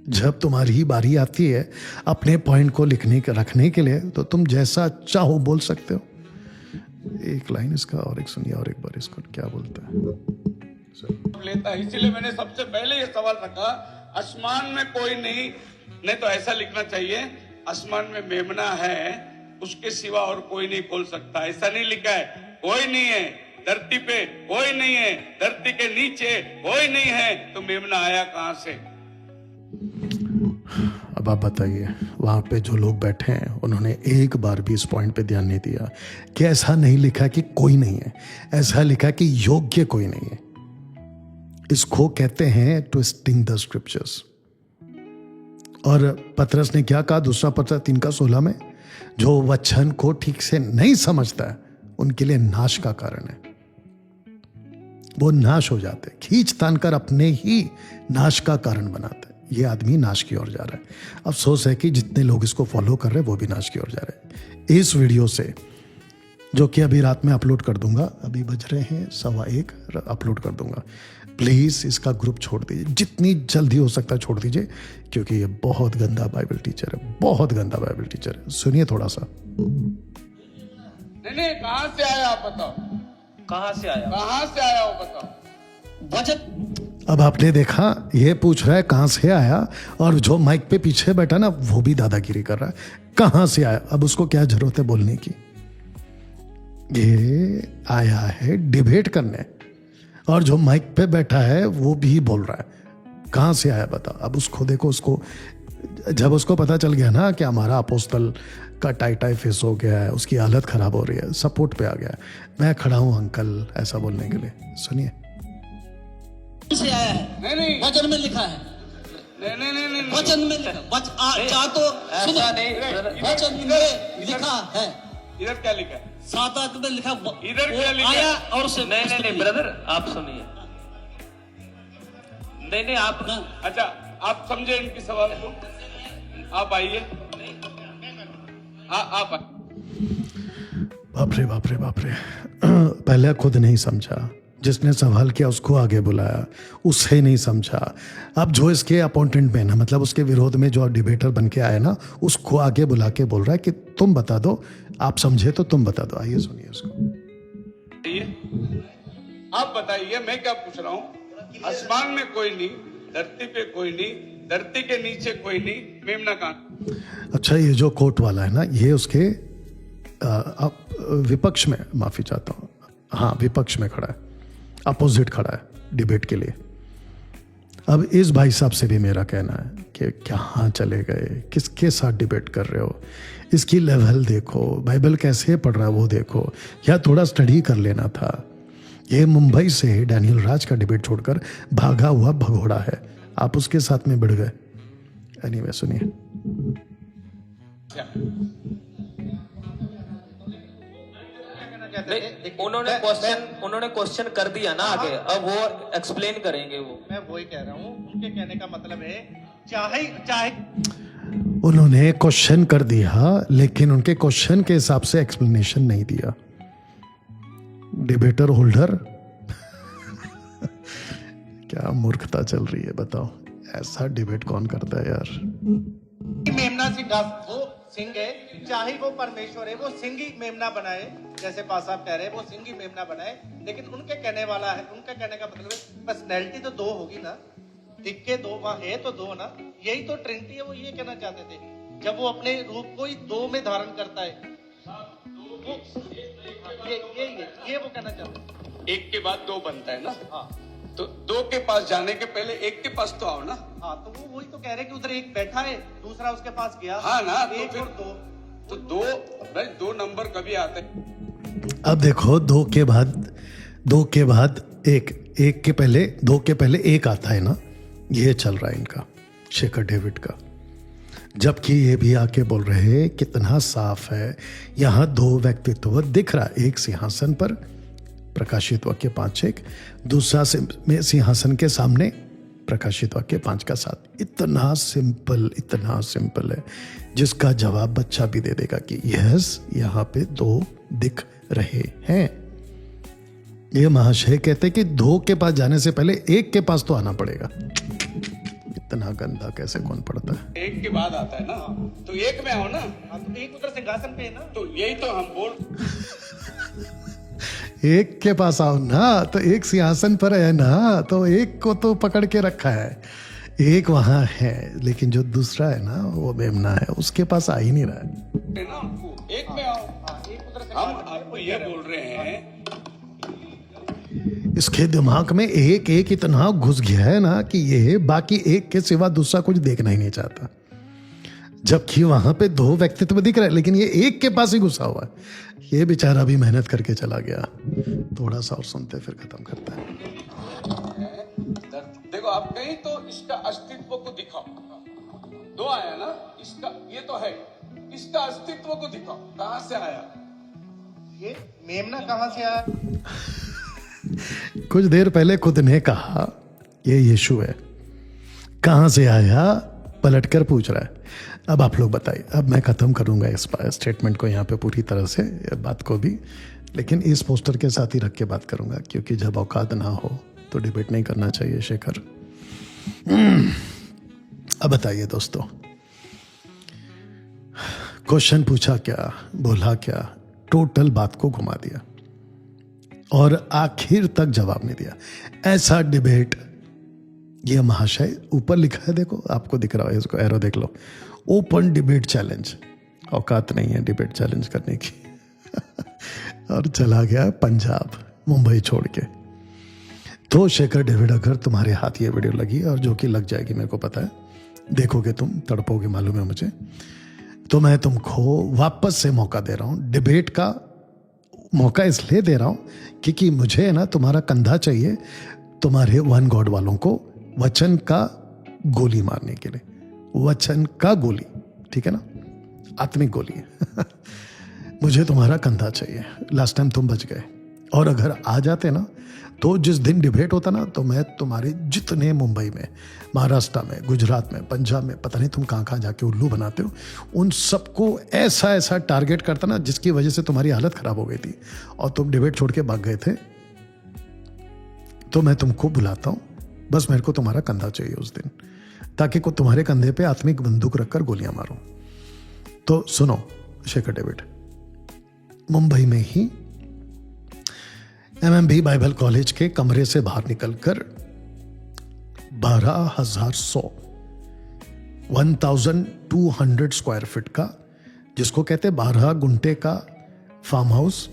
जब तुम्हारी बारी आती है अपने पॉइंट को लिखने के रखने के लिए, तो तुम जैसा चाहो बोल सकते हो। एक लाइन इसका और एक सुनिए, और एक बार इसको क्या बोलता है लेता है। इसीलिए मैंने सबसे पहले ये सवाल रखा, आसमान में कोई नहीं तो ऐसा लिखना चाहिए, आसमान में मेमना है, उसके सिवा और कोई नहीं खोल सकता। ऐसा नहीं लिखा है, कोई नहीं है धरती पे, कोई नहीं है धरती के नीचे, कोई नहीं है। तो मेमना आया कहां से? अब आप बताइए, वहाँ पे जो लोग बैठे हैं उन्होंने एक बार भी इस पॉइंट पे ध्यान नहीं दिया कि ऐसा नहीं लिखा कि कोई नहीं है, ऐसा लिखा कि योग्य कोई नहीं है। इसको कहते हैं ट्विस्टिंग द स्क्रिप्चर्स। और पतरस ने क्या कहा, दूसरा पत्र 3:16 में, जो वचन को ठीक से नहीं समझता है उनके लिए नाश का कारण है। वो नाश हो जाते, खींच तान कर अपने ही नाश का कारण बनाते। ये आदमी नाश की ओर जा रहा है। अफसोस है कि जितने लोग इसको फॉलो कर रहे हैं वो भी नाश की ओर जा रहे हैं। इस वीडियो से, जो कि अभी रात में अपलोड कर दूंगा, अभी बज रहे हैं 1:15, अपलोड कर दूंगा। प्लीज इसका ग्रुप छोड़ दीजिए, जितनी जल्दी हो सकता है छोड़ दीजिए, क्योंकि ये बहुत गंदा बाइबल टीचर है, बहुत गंदा बाइबल टीचर है। सुनिए थोड़ा सा। नहीं, कहाँ से आया आप बताओ, कहाँ से आया? कहाँ से आया वो बताओ। वचन अब आपने देखा, ये पूछ रहा है कहां से आया, और जो माइक पे पीछे बैठा ना वो भी दादागिरी कर रहा है, कहां से आया। अब उसको क्या जरूरत है बोलने की? ये आया है डिबेट करने, और जो माइक पे बैठा है वो भी बोल रहा है कहां से आया बता। अब उसको देखो, उसको जब उसको पता चल गया ना कि हमारा अपोस्तल का टाई फेस हो गया है, उसकी हालत खराब हो रही है, सपोर्ट पे आ गया है। मैं खड़ा हूं अंकल ऐसा बोलने के लिए। सुनिए। से आया है, नहीं, वचन में लिखा है, नहीं, वचन में लिखा। चाह तो सुनो, वचन में लिखा है। इधर क्या लिखा है? 7 में लिखा, इधर क्या लिखा है? आया और उसे नहीं ब्रदर, आप सुनिए। नहीं आप ना, अच्छा, आप समझे इनकी सवाल को? आप आइए, आप बाप रे बाप रे बाप रे। पहले खुद नहीं समझा, जिसने सवाल किया उसको आगे बुलाया, उसे नहीं समझा। अब जो इसके अपॉइंटेंट में ना, मतलब उसके विरोध में जो डिबेटर बन के आया ना, उसको आगे बुला के बोल रहा है कि तुम बता दो, आप समझे तो तुम बता दो। आइए सुनिए उसको। आप बताइए, मैं क्या पूछ रहा हूँ? आसमान में कोई नहीं, धरती पे कोई नहीं, धरती के नीचे कोई नहीं, मेमना कहाँ? अच्छा, ये जो कोर्ट वाला है ना, ये उसके विपक्ष में, माफी चाहता हूँ, हाँ विपक्ष में खड़ा है, अपोजिट खड़ा है डिबेट के लिए। अब इस भाई साहब से भी मेरा कहना है कि कहाँ चले गए, किसके साथ डिबेट कर रहे हो, इसकी लेवल देखो, बाइबल कैसे पढ़ रहा है वो देखो, या थोड़ा स्टडी कर लेना था। ये मुंबई से डैनियल राज का डिबेट छोड़कर भागा हुआ भगोड़ा है, आप उसके साथ में बढ़ गए। एनीवे सुनिए। उन्होंने क्वेश्चन कर दिया ना आगे, अब वो एक्सप्लेन करेंगे। वो मैं वही कह रहा हूँ, उनके कहने का मतलब है चाहे उन्होंने क्वेश्चन कर दिया, लेकिन उनके क्वेश्चन के हिसाब से एक्सप्लेनेशन नहीं दिया। डिबेटर होल्डर क्या मूर्खता चल रही है बताओ, ऐसा डिबेट कौन करता है यार। मेमना वो सिंह है, चाहे वो परमेश्वर है, वो सिंह ही मेमना बनाए, जैसे पा साहब कह रहे हैं वो सिंह ही मेमना बनाए। लेकिन उनके कहने वाला है, उनका कहने का मतलब है पर्सनैलिटी तो 2 होगी ना, दिख के 2 वहां है तो 2 ना, यही तो ट्रिनिटी है। वो ये कहना चाहते थे, जब वो अपने रूप को ही 2 में धारण करता है, ये वो कहना चाहते हैं। एक के बाद 2 बनता है ना, हाँ, तो 2 के पास जाने के पहले 1 के पास तो आओ ना। हाँ, तो वो वही तो कह रहे हैं कि उधर एक बैठा है, दूसरा उसके पास गया। हाँ ना, तो 1 फिर और 2, तो 2 नंबर कभी आते हैं? अब देखो, 2 के बाद 1 के पहले 2 के पहले 1 आता है ना, ये चल रहा है इनका, शेखर डेविड का। जबकि ये भी आके बोल रहे हैं कितना साफ है, यहाँ 2 व्यक्तित्व दिख रहा है, एक सिंहासन पर प्रकाशित वाक्य 5:1, दूसरा सिंहासन के सामने प्रकाशित वाक्य 5:7। इतना सिंपल है, जिसका जवाब बच्चा भी दे देगा कि यस, यहाँ पे 2 दिख रहे हैं। ये महाशय कहते कि 2 के पास जाने से पहले 1 के पास तो आना पड़ेगा। इतना गंदा कैसे कौन पढ़ता है? 1 के बाद आता है ना, तो 1 में आओ ना। हाँ, तो एक उधर सिंहासन पे है ना, तो यही तो हम बोल, 1 के पास आओ ना, तो 1 सिंहासन पर है ना, तो 1 को तो पकड़ के रखा है, 1 वहां है, लेकिन जो दूसरा है ना वो मेमना है, उसके पास आ ही नहीं रहा है। ना आपको 1 में आओ। हम आपको ये बोल रहे हैं, इसके दिमाग में एक इतना घुस गया है ना कि ये बाकी 1 के सिवा दूसरा कुछ देखना ही नहीं चाहता। जबकि वहां पे 2 व्यक्तित्व दिख रहे हैं, लेकिन ये एक के पास ही घुसा हुआ है। ये बेचारा भी मेहनत करके चला गया। थोड़ा सा और सुनते फिर खत्म करता है। देखो आप कहीं तो इसका अस्तित्व को दिखाओ। 2 आया ना, इसका ये तो है, इसका अस्तित्व को दिखाओ, कहां से आया? ये मेमना कहां से आया? कुछ देर पहले खुद ने कहा ये यीशु है, कहां से आया पलटकर पूछ रहा है। अब आप लोग बताइए। अब मैं खत्म करूंगा इस स्टेटमेंट को यहाँ पे पूरी तरह से, बात को भी, लेकिन इस पोस्टर के साथ ही रख के बात करूंगा, क्योंकि जब औकात ना हो तो डिबेट नहीं करना चाहिए शेखर। अब बताइए दोस्तों, क्वेश्चन पूछा क्या, बोला क्या, टोटल बात को घुमा दिया और आखिर तक जवाब नहीं दिया। ऐसा डिबेट, ये महाशय ऊपर लिखा है, देखो आपको दिख रहा है, इसको एरो देख लो, ओपन डिबेट चैलेंज। औकात नहीं है डिबेट चैलेंज करने की। और चला गया पंजाब, मुंबई छोड़ के। तो शेखर डेविड, अगर तुम्हारे हाथ ये वीडियो लगी, और जो कि लग जाएगी मेरे को पता है, देखोगे तुम, तड़पोगे मालूम है मुझे, तो मैं तुमको वापस से मौका दे रहा हूं। डिबेट का मौका इसलिए दे रहा हूं क्योंकि मुझे ना तुम्हारा कंधा चाहिए, तुम्हारे वन गॉड वालों को वचन का गोली मारने के लिए। वचन का गोली, ठीक है ना, आत्मिक गोली है। मुझे तुम्हारा कंधा चाहिए। लास्ट टाइम तुम बच गए, और अगर आ जाते ना, तो जिस दिन डिबेट होता ना, तो मैं तुम्हारे जितने मुंबई में, महाराष्ट्र में, गुजरात में, पंजाब में, पता नहीं तुम कहाँ कहाँ जाके उल्लू बनाते हो, उन सबको ऐसा ऐसा टारगेट करता ना, जिसकी वजह से तुम्हारी हालत खराब हो गई थी और तुम डिबेट छोड़ के भाग गए थे। तो मैं तुमको बुलाता हूं, बस मेरे को तुम्हारा कंधा चाहिए उस दिन, ताकि को तुम्हारे कंधे पे आत्मिक बंदूक रखकर गोलियां मारूं। तो सुनो शेखर डेविड, मुंबई में ही MMB बाइबल कॉलेज के कमरे से बाहर निकलकर 1200 स्क्वायर फीट का, जिसको कहते 12 गुंटे का फार्म हाउस,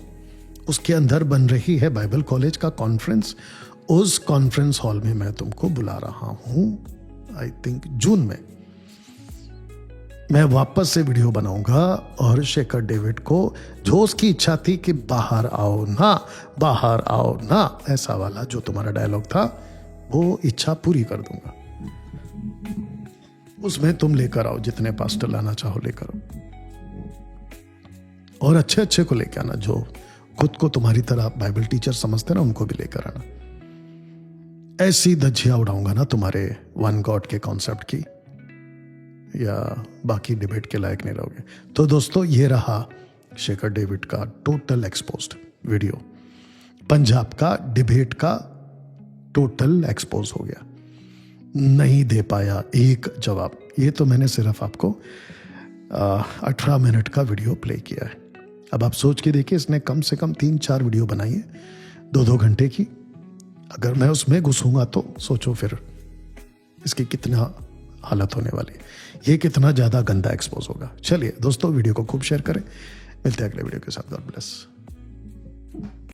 उसके अंदर बन रही है बाइबल कॉलेज का कॉन्फ्रेंस। उस कॉन्फ्रेंस हॉल में मैं तुमको बुला रहा हूं, आई थिंक जून में। मैं वापस से वीडियो बनाऊंगा और शेखर डेविड को, जो उसकी इच्छा थी कि बाहर आओ ना, बाहर आओ ना, ऐसा वाला जो तुम्हारा डायलॉग था, वो इच्छा पूरी कर दूंगा। उसमें तुम लेकर आओ, जितने पास्टर लाना चाहो लेकर आओ, और अच्छे अच्छे को लेकर आना, जो खुद को तुम्हारी तरह बाइबल टीचर समझते ना, उनको भी लेकर आना। ऐसी धज्जियां उड़ाऊंगा ना तुम्हारे वन गॉड के कॉन्सेप्ट की, या बाकी डिबेट के लायक नहीं रहोगे। तो दोस्तों, ये रहा शेखर डेविड का टोटल एक्सपोज्ड वीडियो। पंजाब का डिबेट का टोटल एक्सपोज हो गया, नहीं दे पाया एक जवाब। ये तो मैंने सिर्फ आपको 18 मिनट का वीडियो प्ले किया है। अब आप सोच के देखिए, इसने कम से कम 3-4 वीडियो बनाई है 2-2 घंटे की। अगर मैं उसमें घुसूंगा तो सोचो फिर इसकी कितना हालत होने वाली है, ये कितना ज्यादा गंदा एक्सपोज होगा। चलिए दोस्तों, वीडियो को खूब शेयर करें। मिलते हैं अगले वीडियो के साथ। God bless.